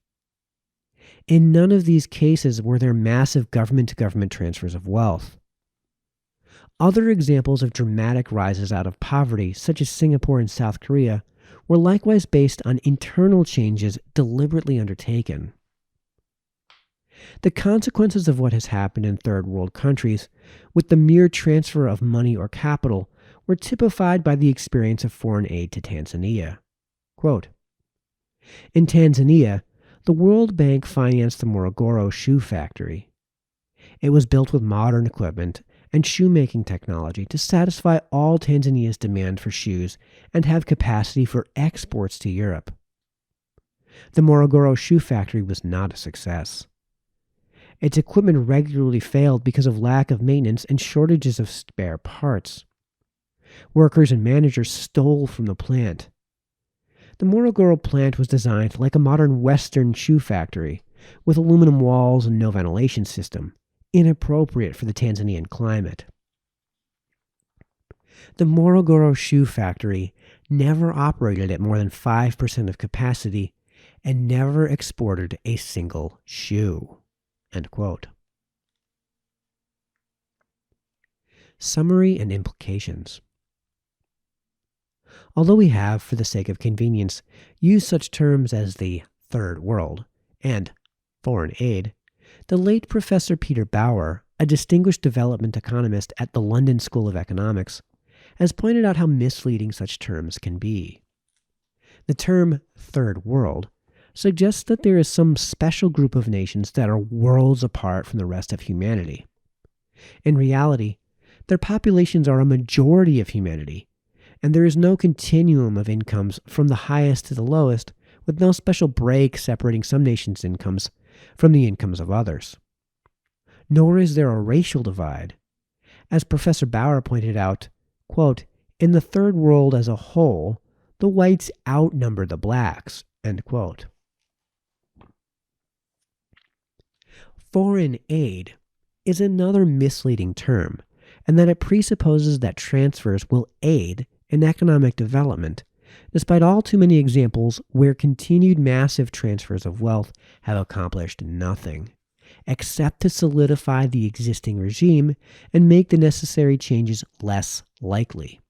A: In none of these cases were there massive government-to-government transfers of wealth. Other examples of dramatic rises out of poverty, such as Singapore and South Korea, were likewise based on internal changes deliberately undertaken. The consequences of what has happened in third world countries, with the mere transfer of money or capital, were typified by the experience of foreign aid to Tanzania. Quote, in Tanzania, the World Bank financed the Morogoro shoe factory. It was built with modern equipment and shoemaking technology to satisfy all Tanzania's demand for shoes and have capacity for exports to Europe. The Morogoro shoe factory was not a success. Its equipment regularly failed because of lack of maintenance and shortages of spare parts. Workers and managers stole from the plant. The Morogoro plant was designed like a modern Western shoe factory, with aluminum walls and no ventilation system, inappropriate for the Tanzanian climate. The Morogoro shoe factory never operated at more than 5% of capacity and never exported a single shoe. End quote. Summary and implications. Although we have, for the sake of convenience, used such terms as the Third World and foreign aid, the late Professor Peter Bauer, a distinguished development economist at the London School of Economics, has pointed out how misleading such terms can be. The term Third World suggests that there is some special group of nations that are worlds apart from the rest of humanity. In reality, their populations are a majority of humanity, and there is no continuum of incomes from the highest to the lowest, with no special break separating some nations' incomes from the incomes of others. Nor is there a racial divide. As Professor Bauer pointed out, quote, in the Third World as a whole, the whites outnumber the blacks, end quote. Foreign aid is another misleading term, and that it presupposes that transfers will aid in economic development, despite all too many examples where continued massive transfers of wealth have accomplished nothing, except to solidify the existing regime and make the necessary changes less likely.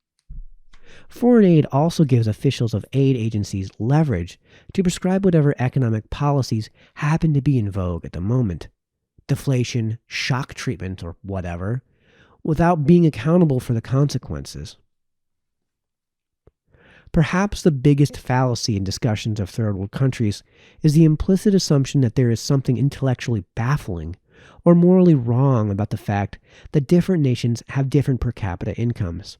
A: Foreign aid also gives officials of aid agencies leverage to prescribe whatever economic policies happen to be in vogue at the moment, deflation, shock treatment, or whatever, without being accountable for the consequences. Perhaps the biggest fallacy in discussions of third world countries is the implicit assumption that there is something intellectually baffling or morally wrong about the fact that different nations have different per capita incomes.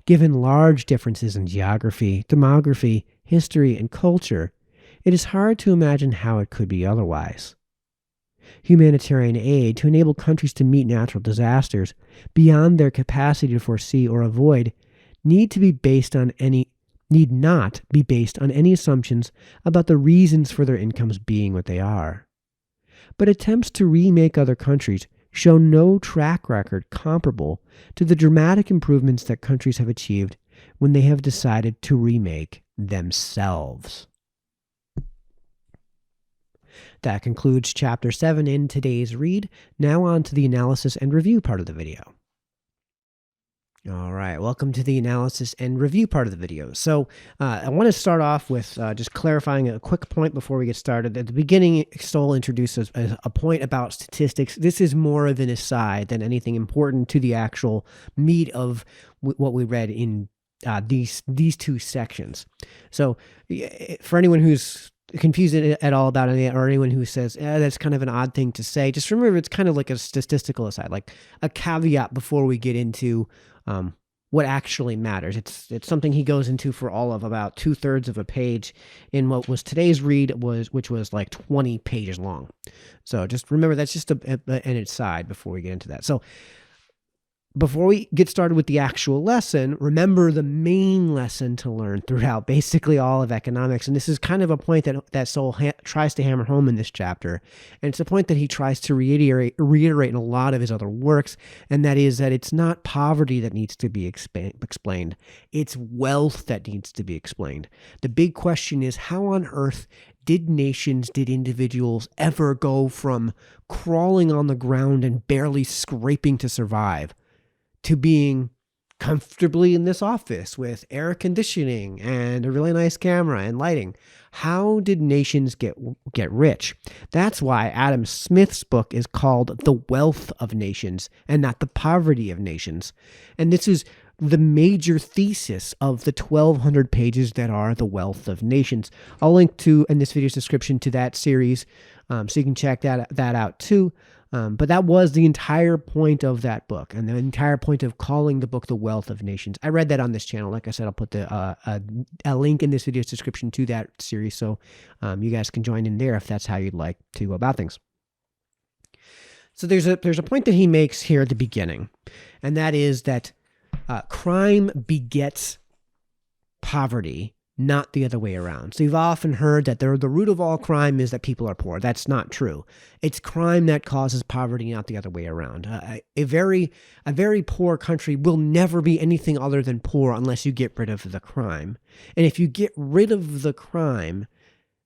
A: Given large differences in geography, demography, history, and culture, it is hard to imagine how it could be otherwise. Humanitarian aid to enable countries to meet natural disasters beyond their capacity to foresee or avoid need not be based on any assumptions about the reasons for their incomes being what they are. But attempts to remake other countries show no track record comparable to the dramatic improvements that countries have achieved when they have decided to remake themselves. That concludes Chapter 7 in today's read. Now on to the analysis and review part of the video. All right, welcome to the analysis and review part of the video. So I want to start off with just clarifying a quick point before we get started. At the beginning, Sowell introduces a point about statistics. This is more of an aside than anything important to the actual meat of what we read in these two sections. So for anyone who's confused at all about it, or anyone who says that's kind of an odd thing to say, just remember it's kind of like a statistical aside, like a caveat before we get into what actually matters. It's something he goes into for all of about 2/3 of a page in what was today's read, which was like 20 pages long. So just remember that's just an aside before we get into that. So before we get started with the actual lesson, remember the main lesson to learn throughout basically all of economics. And this is kind of a point that Sowell tries to hammer home in this chapter. And it's a point that he tries to reiterate in a lot of his other works. And that is that it's not poverty that needs to be explained. It's wealth that needs to be explained. The big question is, how on earth did nations, did individuals ever go from crawling on the ground and barely scraping to survive to being comfortably in this office with air conditioning and a really nice camera and lighting? How did nations get rich? That's why Adam Smith's book is called The Wealth of Nations and not The Poverty of Nations. And this is the major thesis of the 1,200 pages that are The Wealth of Nations. I'll link to in this video's description to that series, so you can check that out too. But that was the entire point of that book, and the entire point of calling the book The Wealth of Nations. I read that on this channel. Like I said, I'll put a link in this video's description to that series, so you guys can join in there if that's how you'd like to go about things. So there's a point that he makes here at the beginning, and that is that crime begets poverty, not the other way around. So you've often heard that the root of all crime is that people are poor. That's not true. It's crime that causes poverty, not the other way around. A very poor country will never be anything other than poor unless you get rid of the crime. And if you get rid of the crime,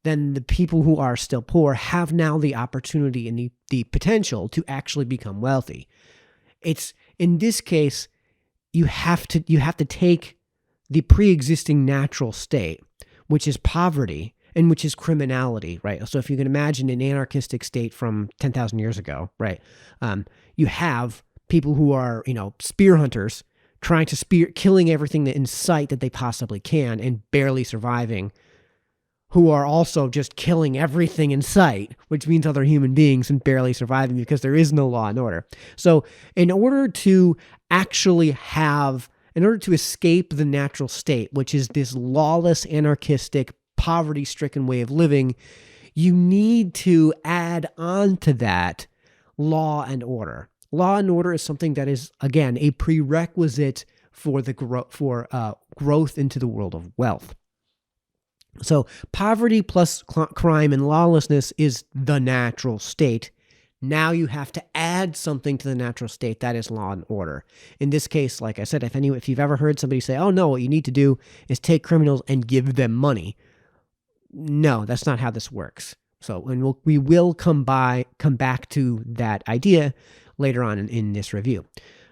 A: then the people who are still poor have now the opportunity and the potential to actually become wealthy. It's, in this case, you have to take the pre-existing natural state, which is poverty and which is criminality, right? So if you can imagine an anarchistic state from 10,000 years ago, right? You have people who are, spear hunters trying to killing everything in sight that they possibly can and barely surviving, who are also just killing everything in sight, which means other human beings and barely surviving because there is no law and order. So in order to escape the natural state, which is this lawless, anarchistic, poverty-stricken way of living, you need to add on to that law and order. Law and order is something that is, again, a prerequisite for growth into the world of wealth. So poverty plus crime and lawlessness is the natural state. Now you have to add something to the natural state, that is law and order. In this case, like I said, if you've ever heard somebody say, oh no, what you need to do is take criminals and give them money. No, that's not how this works. So we will come back to that idea later on in this review.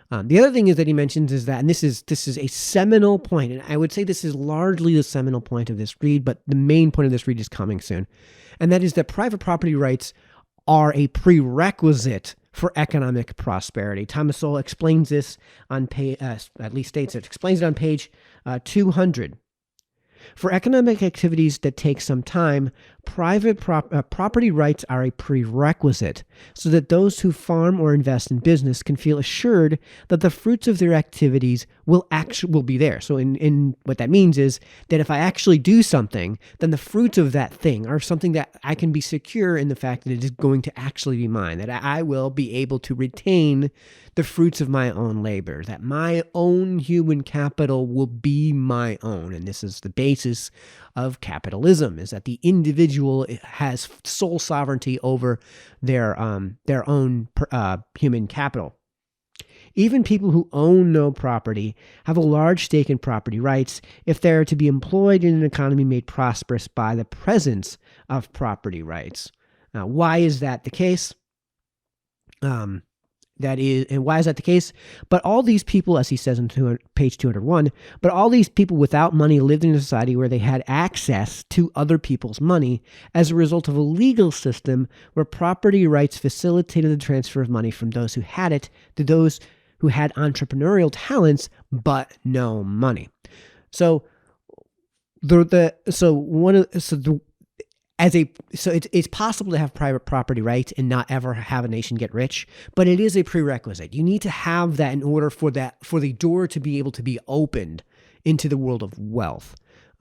A: The other thing is that he mentions is that, and this is a seminal point, and I would say this is largely the seminal point of this read, but the main point of this read is coming soon, and that is that private property rights are a prerequisite for economic prosperity. Thomas Sowell explains this on explains it on page 200. For economic activities that take some time, private property rights are a prerequisite so that those who farm or invest in business can feel assured that the fruits of their activities will be there. So in what that means is that if I actually do something, then the fruits of that thing are something that I can be secure in the fact that it is going to actually be mine, that I will be able to retain the fruits of my own labor, that my own human capital will be my own. And this is the basis of capitalism, is that the individual has sole sovereignty over their own human capital. Even people who own no property have a large stake in property rights if they are to be employed in an economy made prosperous by the presence of property rights. Now, why is that the case? Why is that the case? But all these people, as he says in page 201, but all these people without money lived in a society where they had access to other people's money as a result of a legal system where property rights facilitated the transfer of money from those who had it to those who had entrepreneurial talents but no money. So it's possible to have private property rights and not ever have a nation get rich, but it is a prerequisite. You need to have that in order for the door to be able to be opened into the world of wealth.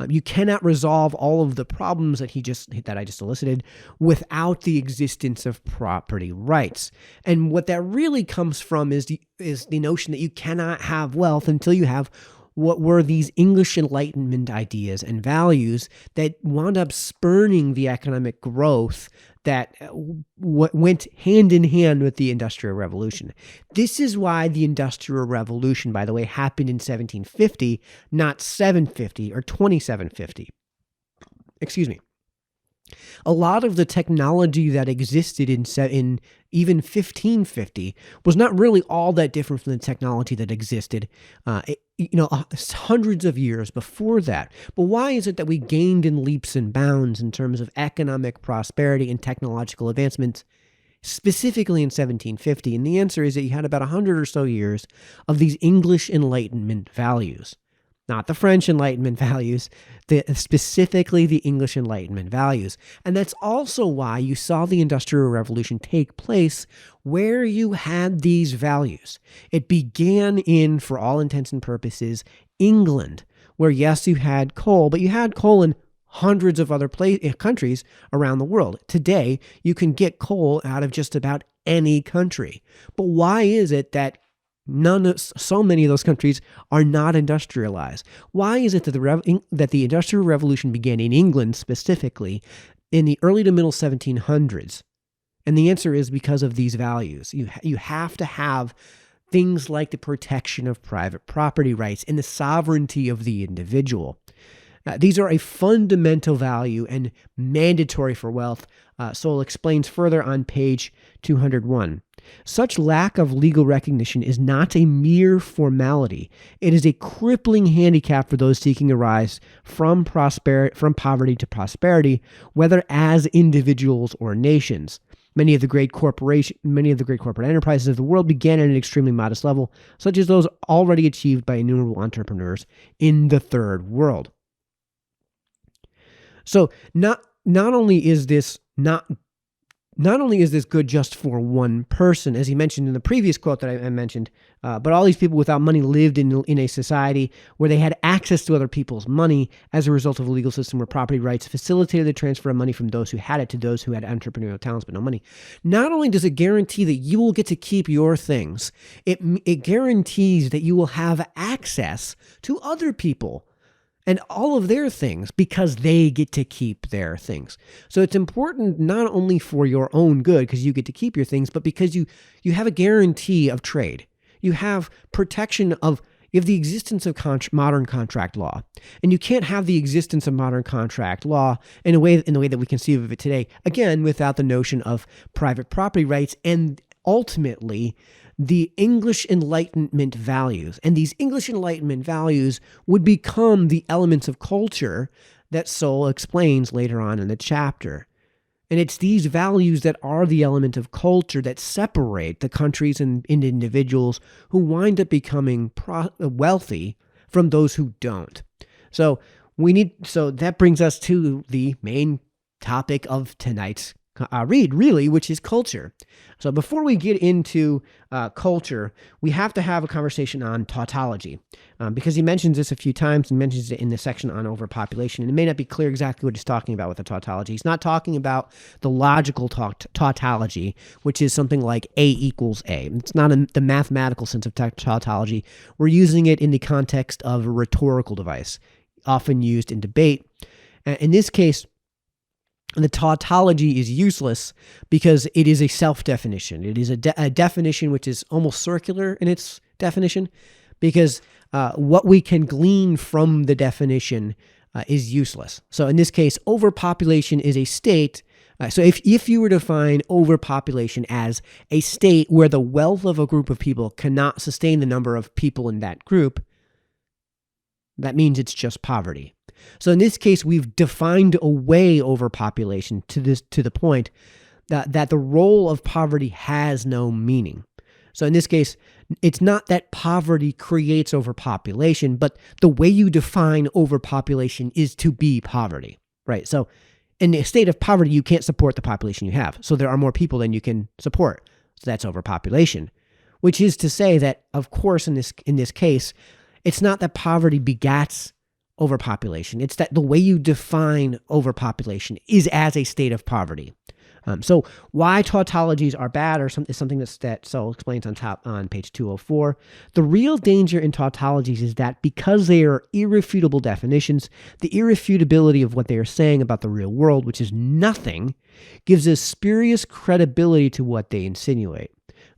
A: You cannot resolve all of the problems that I just elicited without the existence of property rights. And what that really comes from is the notion that you cannot have wealth until you have what were these English Enlightenment ideas and values that wound up spurning the economic growth that went hand in hand with the Industrial Revolution. This is why the Industrial Revolution, by the way, happened in 1750, not 750 or 2750. Excuse me. A lot of the technology that existed in even 1550 was not really all that different from the technology that existed hundreds of years before that. But why is it that we gained in leaps and bounds in terms of economic prosperity and technological advancements, specifically in 1750? And the answer is that you had about 100 or so years of these English Enlightenment values. Not the French Enlightenment values, specifically the English Enlightenment values. And that's also why you saw the Industrial Revolution take place where you had these values. It began in, for all intents and purposes, England, where yes, you had coal, but you had coal in hundreds of other countries around the world. Today, you can get coal out of just about any country. But why is it that so many of those countries are not industrialized? Why is it that the Industrial Revolution began in England specifically in the early to middle 1700s? And the answer is because of these values. You have to have things like the protection of private property rights and the sovereignty of the individual. These are a fundamental value and mandatory for wealth. Sowell explains further on page 201. Such lack of legal recognition is not a mere formality. It is a crippling handicap for those seeking a rise from poverty to prosperity, whether as individuals or nations. Many of the great corporate enterprises of the world began at an extremely modest level, such as those already achieved by innumerable entrepreneurs in the Third World. So not only is this good just for one person, as he mentioned in the previous quote that I mentioned, but all these people without money lived in a society where they had access to other people's money as a result of a legal system where property rights facilitated the transfer of money from those who had it to those who had entrepreneurial talents but no money. Not only does it guarantee that you will get to keep your things, it guarantees that you will have access to other people and all of their things because they get to keep their things. So it's important not only for your own good because you get to keep your things, but because you have a guarantee of trade. You have protection of the existence of modern contract law. And you can't have the existence of modern contract law in the way that we conceive of it today, again, without the notion of private property rights and ultimately the English Enlightenment values. And these English Enlightenment values would become the elements of culture that Sowell explains later on in the chapter. And it's these values that are the element of culture that separate the countries and individuals who wind up becoming wealthy from those who don't. So that brings us to the main topic of tonight's read, really, which is culture. So before we get into culture, we have to have a conversation on tautology, because he mentions this a few times and mentions it in the section on overpopulation. And it may not be clear exactly what he's talking about with the tautology. He's not talking about the logical tautology, which is something like A equals A. It's not the mathematical sense of tautology. We're using it in the context of a rhetorical device, often used in debate. In this case, the tautology is useless because it is a self-definition. It is a definition which is almost circular in its definition because what we can glean from the definition is useless. So in this case, overpopulation is a state. So if you were to define overpopulation as a state where the wealth of a group of people cannot sustain the number of people in that group, that means it's just poverty. So in this case, we've defined away overpopulation to the point that the role of poverty has no meaning. So in this case, it's not that poverty creates overpopulation, but the way you define overpopulation is to be poverty, right? So in a state of poverty, you can't support the population you have. So there are more people than you can support. So that's overpopulation, which is to say that, of course, in this case, it's not that poverty begats overpopulation. It's that the way you define overpopulation is as a state of poverty. So why tautologies are bad is something that Sowell explains on page 204. The real danger in tautologies is that because they are irrefutable definitions, the irrefutability of what they are saying about the real world, which is nothing, gives a spurious credibility to what they insinuate.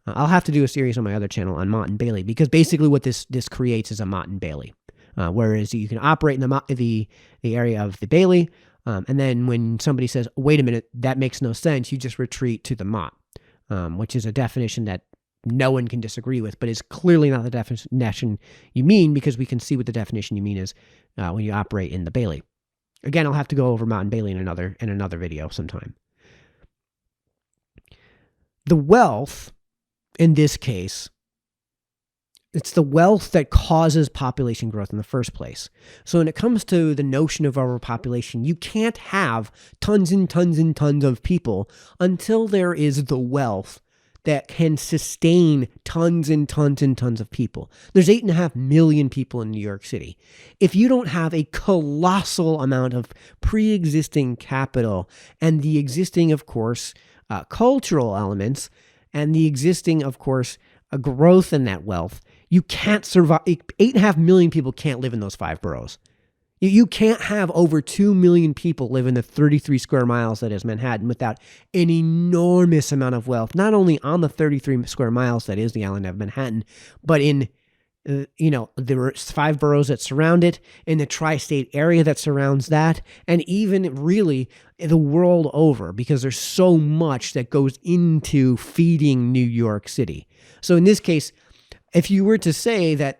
A: I'll have to do a series on my other channel on Mott and Bailey, because basically what this creates is a Mott and Bailey. Whereas you can operate in the area of the Bailey, and then when somebody says, wait a minute, that makes no sense, you just retreat to the Mott, which is a definition that no one can disagree with, but is clearly not the definition you mean, because we can see what the definition you mean is when you operate in the Bailey. Again, I'll have to go over Mott and Bailey in another video sometime. The wealth, in this case, it's the wealth that causes population growth in the first place. So when it comes to the notion of overpopulation, you can't have tons and tons and tons of people until there is the wealth that can sustain tons and tons and tons of people. There's 8.5 million people in New York City. If you don't have a colossal amount of pre-existing capital and the existing, of course, cultural elements, and the existing, of course, a growth in that wealth, you can't survive. 8.5 million people can't live in those 5 boroughs. You can't have over 2 million people live in the 33 square miles that is Manhattan without an enormous amount of wealth, not only on the 33 square miles that is the island of Manhattan, but in there are 5 boroughs that surround it, in the tri-state area that surrounds that, and even really the world over, because there's so much that goes into feeding New York City. So in this case, if you were to say that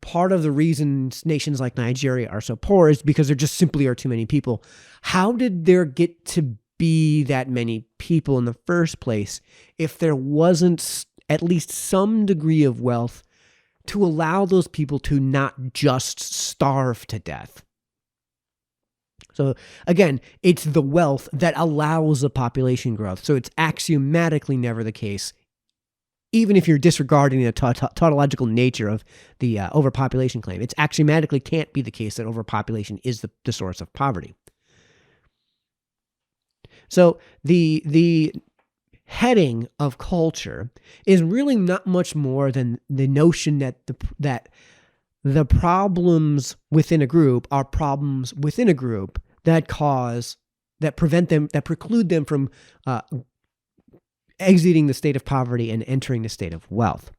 A: part of the reason nations like Nigeria are so poor is because there just simply are too many people, how did there get to be that many people in the first place if there wasn't at least some degree of wealth to allow those people to not just starve to death? So again, it's the wealth that allows the population growth. So it's axiomatically never the case, even if you're disregarding the tautological nature of the overpopulation claim. It's axiomatically can't be the case that overpopulation is the source of poverty. So the heading of culture is really not much more than the notion that the problems within a group are problems within a group that preclude them from exiting the state of poverty and entering the state of wealth.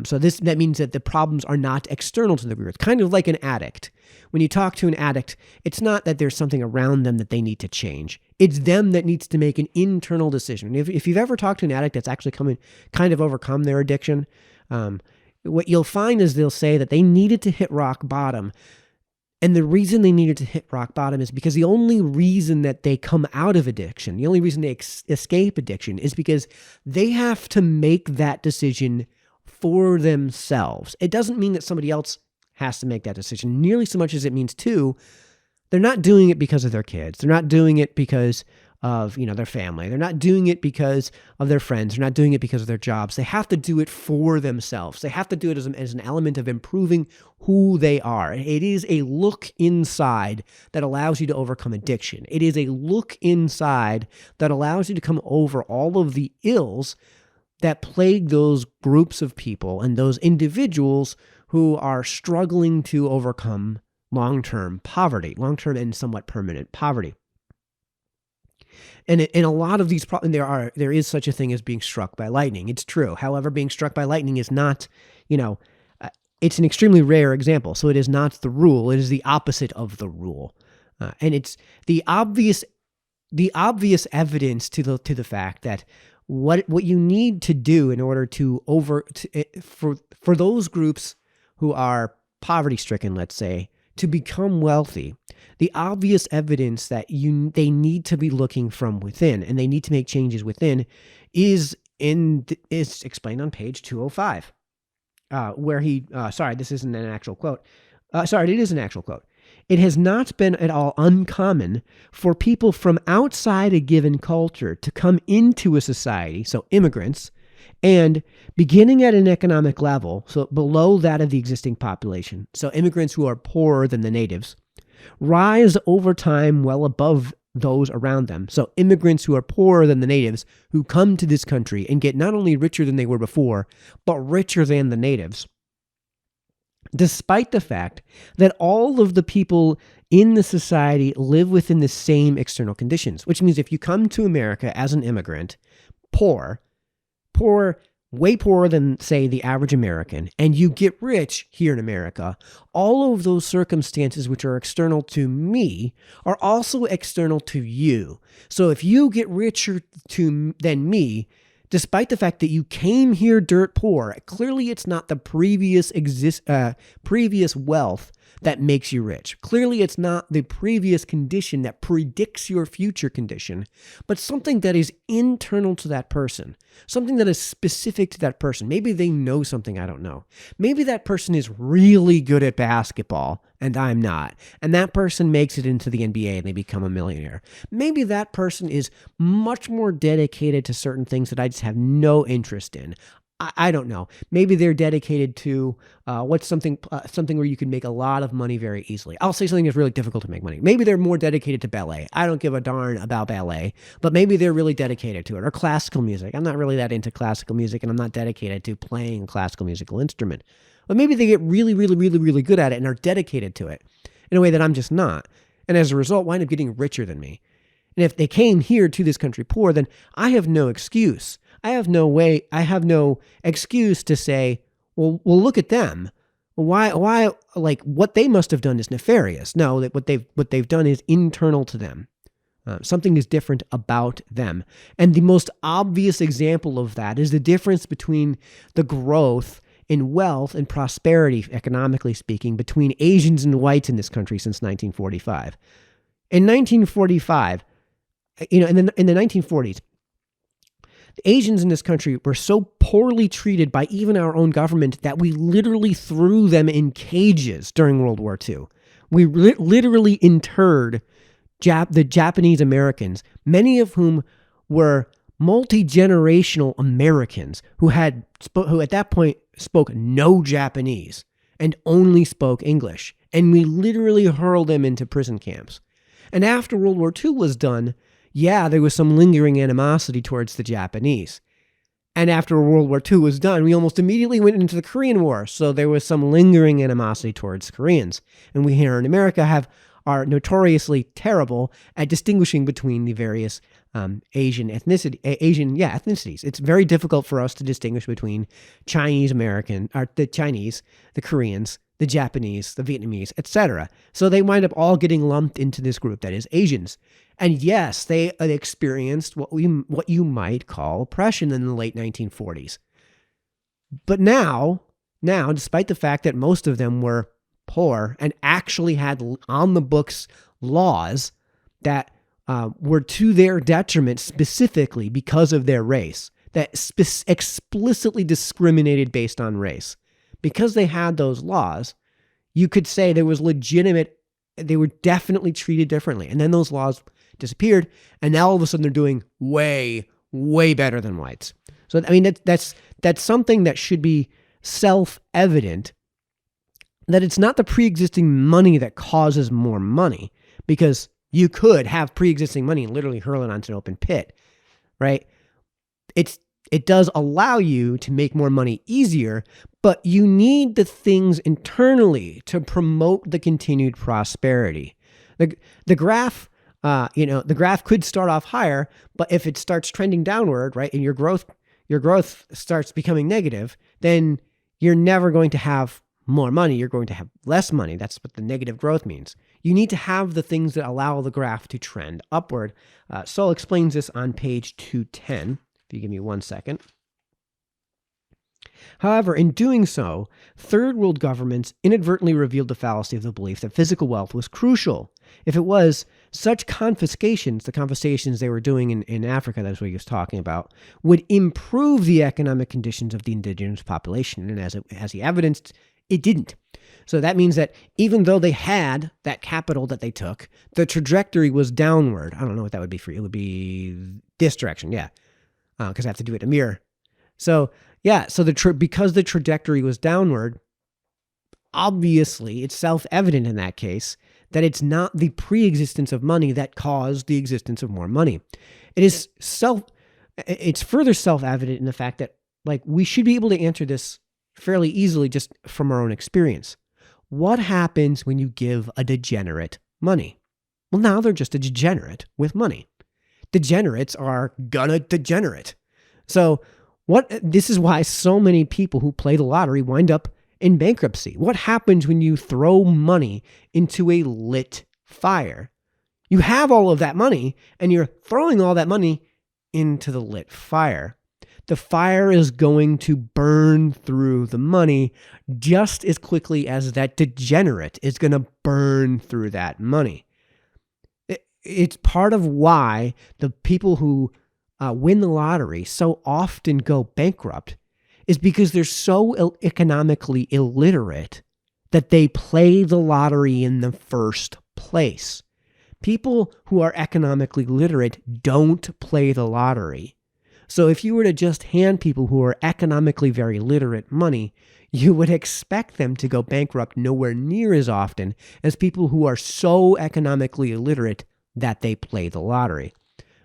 A: So that means that the problems are not external to the group. It's kind of like an addict. When you talk to an addict, it's not that there's something around them that they need to change. It's them that needs to make an internal decision. If you've ever talked to an addict that's actually kind of overcome their addiction, what you'll find is they'll say that they needed to hit rock bottom. And the reason they needed to hit rock bottom is because the only reason that they come out of addiction, the only reason they escape addiction, is because they have to make that decision for themselves. It doesn't mean that somebody else has to make that decision nearly so much as it means, too, they're not doing it because of their kids. They're not doing it because of their family. They're not doing it because of their friends. They're not doing it because of their jobs. They have to do it for themselves. They have to do it as an element of improving who they are. It is a look inside that allows you to overcome addiction. It is a look inside that allows you to come over all of the ills that plague those groups of people and those individuals who are struggling to overcome long-term poverty, long-term and somewhat permanent poverty. And in a lot of these problems, there is such a thing as being struck by lightning. It's true. However, being struck by lightning is not, it's an extremely rare example. So it is not the rule. It is the opposite of the rule. And it's the obvious evidence to the fact that what you need to do in order for those groups who are poverty-stricken, let's say, to become wealthy, the obvious evidence that they need to be looking from within and they need to make changes within is explained on page 205, where this isn't an actual quote. It is an actual quote. It has not been at all uncommon for people from outside a given culture to come into a society, so immigrants, And beginning at an economic level, so below that of the existing population, so immigrants who are poorer than the natives, rise over time well above those around them. So immigrants who are poorer than the natives who come to this country and get not only richer than they were before, but richer than the natives, despite the fact that all of the people in the society live within the same external conditions, which means if you come to America as an immigrant, poor, way poorer than, say, the average American, and you get rich here in America, all of those circumstances which are external to me are also external to you. So if you get richer than me, despite the fact that you came here dirt poor, clearly it's not the previous wealth that makes you rich. Clearly it's not the previous condition that predicts your future condition, but something that is internal to that person, something that is specific to that person. Maybe they know something I don't know. Maybe that person is really good at basketball and I'm not, and that person makes it into the NBA and they become a millionaire. Maybe that person is much more dedicated to certain things that I just have no interest in. I don't know. Maybe they're dedicated to something where you can make a lot of money very easily. I'll say something that's really difficult to make money. Maybe they're more dedicated to ballet. I don't give a darn about ballet, but maybe they're really dedicated to it. Or classical music. I'm not really that into classical music, and I'm not dedicated to playing a classical musical instrument. But maybe they get really, really, really, really good at it and are dedicated to it in a way that I'm just not. And as a result, wind up getting richer than me. And if they came here to this country poor, then I have no excuse. I have no excuse to say, well, look at them. Why, like what they must have done is nefarious. No, that what they've done is internal to them. Something is different about them. And the most obvious example of that is the difference between the growth in wealth and prosperity, economically speaking, between Asians and whites in this country since 1945. In 1945, in the 1940s, the Asians in this country were so poorly treated by even our own government that we literally threw them in cages during World War II. We literally interred the Japanese Americans, many of whom were multi-generational Americans who at that point spoke no Japanese and only spoke English. And we literally hurled them into prison camps. And after World War II was done, yeah, there was some lingering animosity towards the Japanese. And after World War II was done, we almost immediately went into the Korean War. So there was some lingering animosity towards Koreans. And we here in America are notoriously terrible at distinguishing between the various Asian ethnicities. It's very difficult for us to distinguish between the Koreans, the Japanese, the Vietnamese, etc. So they wind up all getting lumped into this group that is Asians. And yes, they experienced what you might call oppression in the late 1940s. But now, despite the fact that most of them were poor and actually had on the books laws that were to their detriment specifically because of their race, that explicitly discriminated based on race, because they had those laws, you could say there was they were definitely treated differently. And then those laws disappeared, and now all of a sudden they're doing way, way better than whites. So, I mean, that's something that should be self-evident, that it's not the pre-existing money that causes more money, because you could have pre-existing money and literally hurl it onto an open pit, right? It does allow you to make more money easier, but you need the things internally to promote the continued prosperity. The graph, the graph could start off higher, but if it starts trending downward, right, and your growth starts becoming negative, then you're never going to have more money. You're going to have less money. That's what the negative growth means. You need to have the things that allow the graph to trend upward. Sowell explains this on page 210. If you give me 1 second. However, in doing so, third world governments inadvertently revealed the fallacy of the belief that physical wealth was crucial. If it was, such confiscations, the confiscations they were doing in Africa, that's what he was talking about, would improve the economic conditions of the indigenous population. And as he evidenced, it didn't. So that means that even though they had that capital that they took, the trajectory was downward. I don't know what that would be for you. It would be this direction, yeah. Because I have to do it in a mirror. So yeah, so because the trajectory was downward, obviously it's self-evident in that case that it's not the pre-existence of money that caused the existence of more money. It's further self-evident in the fact that like we should be able to answer this fairly easily just from our own experience. What happens when you give a degenerate money? Well, now they're just a degenerate with money. Degenerates are gonna degenerate. So this is why so many people who play the lottery wind up in bankruptcy. What happens when you throw money into a lit fire? You have all of that money and you're throwing all that money into the lit fire. The fire is going to burn through the money just as quickly as that degenerate is going to burn through that money. It's part of why the people who win the lottery so often go bankrupt is because they're so economically illiterate that they play the lottery in the first place. People who are economically literate don't play the lottery. So if you were to just hand people who are economically very literate money, you would expect them to go bankrupt nowhere near as often as people who are so economically illiterate that they play the lottery.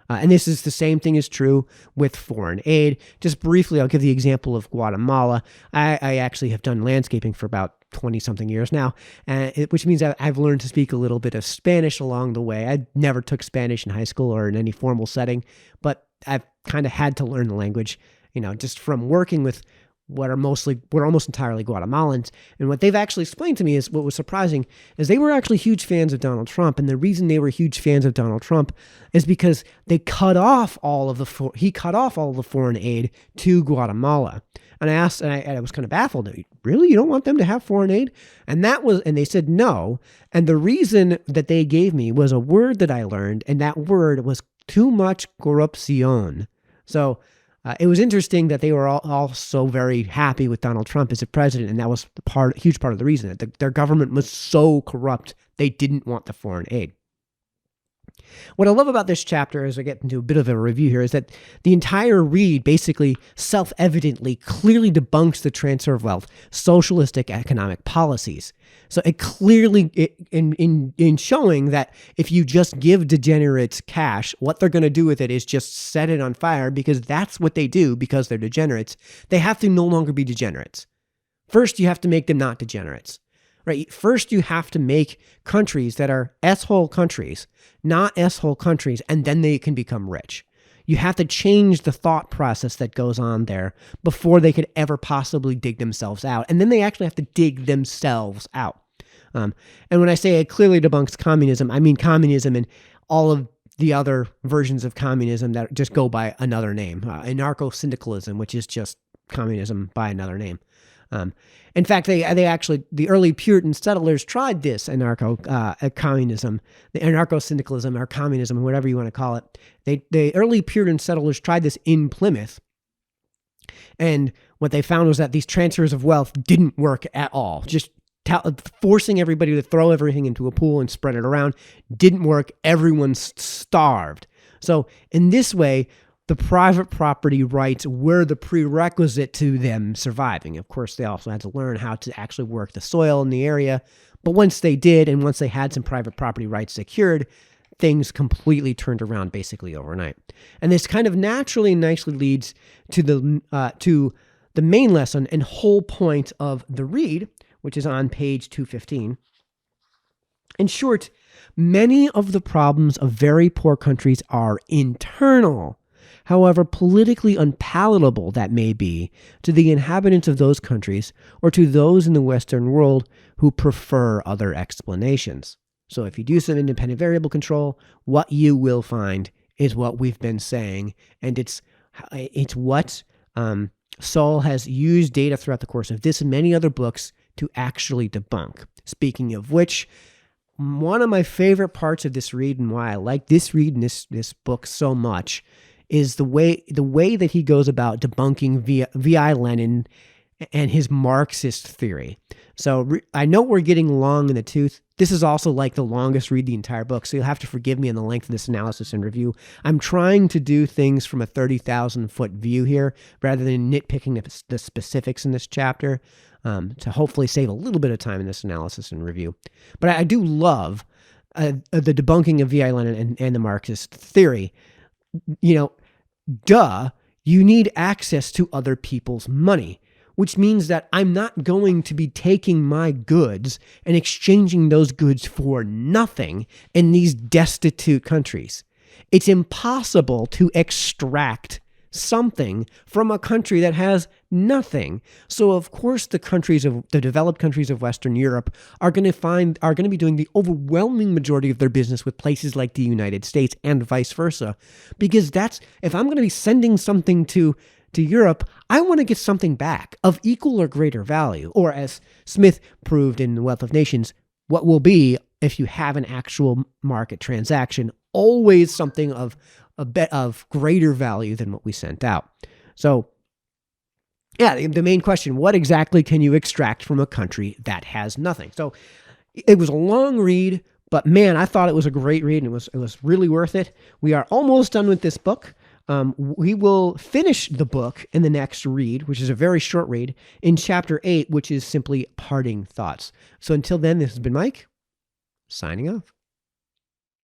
A: And this is the same thing is true with foreign aid. Just briefly, I'll give the example of Guatemala. I actually have done landscaping for about 20-something years now, which means I've learned to speak a little bit of Spanish along the way. I never took Spanish in high school or in any formal setting, but I've kind of had to learn the language, just from working with what are almost entirely Guatemalans. And what they've actually explained to me is what was surprising is they were actually huge fans of Donald Trump. And the reason they were huge fans of Donald Trump is because he cut off all of the foreign aid to Guatemala. And I asked, and I was kind of baffled. Really? You don't want them to have foreign aid? And they said no. And the reason that they gave me was a word that I learned, and that word was too much corrupción. So it was interesting that they were all so very happy with Donald Trump as a president, and that was a huge part of the reason. Their government was so corrupt, they didn't want the foreign aid. What I love about this chapter, as I get into a bit of a review here, is that the entire read basically self-evidently clearly debunks the transfer of wealth, socialistic economic policies. So it clearly, in showing that if you just give degenerates cash, what they're going to do with it is just set it on fire, because that's what they do because they're degenerates. They have to no longer be degenerates. First, you have to make them not degenerates. Right? First, you have to make countries that are S-hole countries, not S-hole countries, and then they can become rich. You have to change the thought process that goes on there before they could ever possibly dig themselves out. And then they actually have to dig themselves out. And when I say it clearly debunks communism, I mean communism and all of the other versions of communism that just go by another name. Anarcho-syndicalism, which is just communism by another name. In fact, the early Puritan settlers tried this communism, the anarcho-syndicalism or communism, whatever you want to call it. The early Puritan settlers tried this in Plymouth, and what they found was that these transfers of wealth didn't work at all. Just forcing everybody to throw everything into a pool and spread it around didn't work. Everyone starved. So in this way, the private property rights were the prerequisite to them surviving. Of course, they also had to learn how to actually work the soil in the area. But once they did, and once they had some private property rights secured, things completely turned around basically overnight. And this kind of naturally and nicely leads to the main lesson and whole point of the read, which is on page 215. In short, many of the problems of very poor countries are internal. However politically unpalatable that may be to the inhabitants of those countries or to those in the Western world who prefer other explanations. So if you do some independent variable control, what you will find is what we've been saying, and it's what Sowell has used data throughout the course of this and many other books to actually debunk. Speaking of which, one of my favorite parts of this read and why I like this read and this book so much is the way that he goes about debunking V.I. Lenin and his Marxist theory. So I know we're getting long in the tooth. This is also like the longest read the entire book, so you'll have to forgive me on the length of this analysis and review. I'm trying to do things from a 30,000-foot view here rather than nitpicking the specifics in this chapter, to hopefully save a little bit of time in this analysis and review. But I do love the debunking of V.I. Lenin and the Marxist theory. You need access to other people's money, which means that I'm not going to be taking my goods and exchanging those goods for nothing in these destitute countries. It's impossible to extract something from a country that has nothing. So of course the developed countries of Western Europe are going to be doing the overwhelming majority of their business with places like the United States and vice versa, because if I'm going to be sending something to Europe, I want to get something back of equal or greater value, or as Smith proved in The Wealth of Nations, what will be, if you have an actual market transaction, always something of a bit of greater value than what we sent out. So yeah, the main question, what exactly can you extract from a country that has nothing? So it was a long read, but man, I thought it was a great read, and it was really worth it. We are almost done with this book. We will finish the book in the next read, which is a very short read, in chapter 8, which is simply parting thoughts. So until then, this has been Mike, signing off.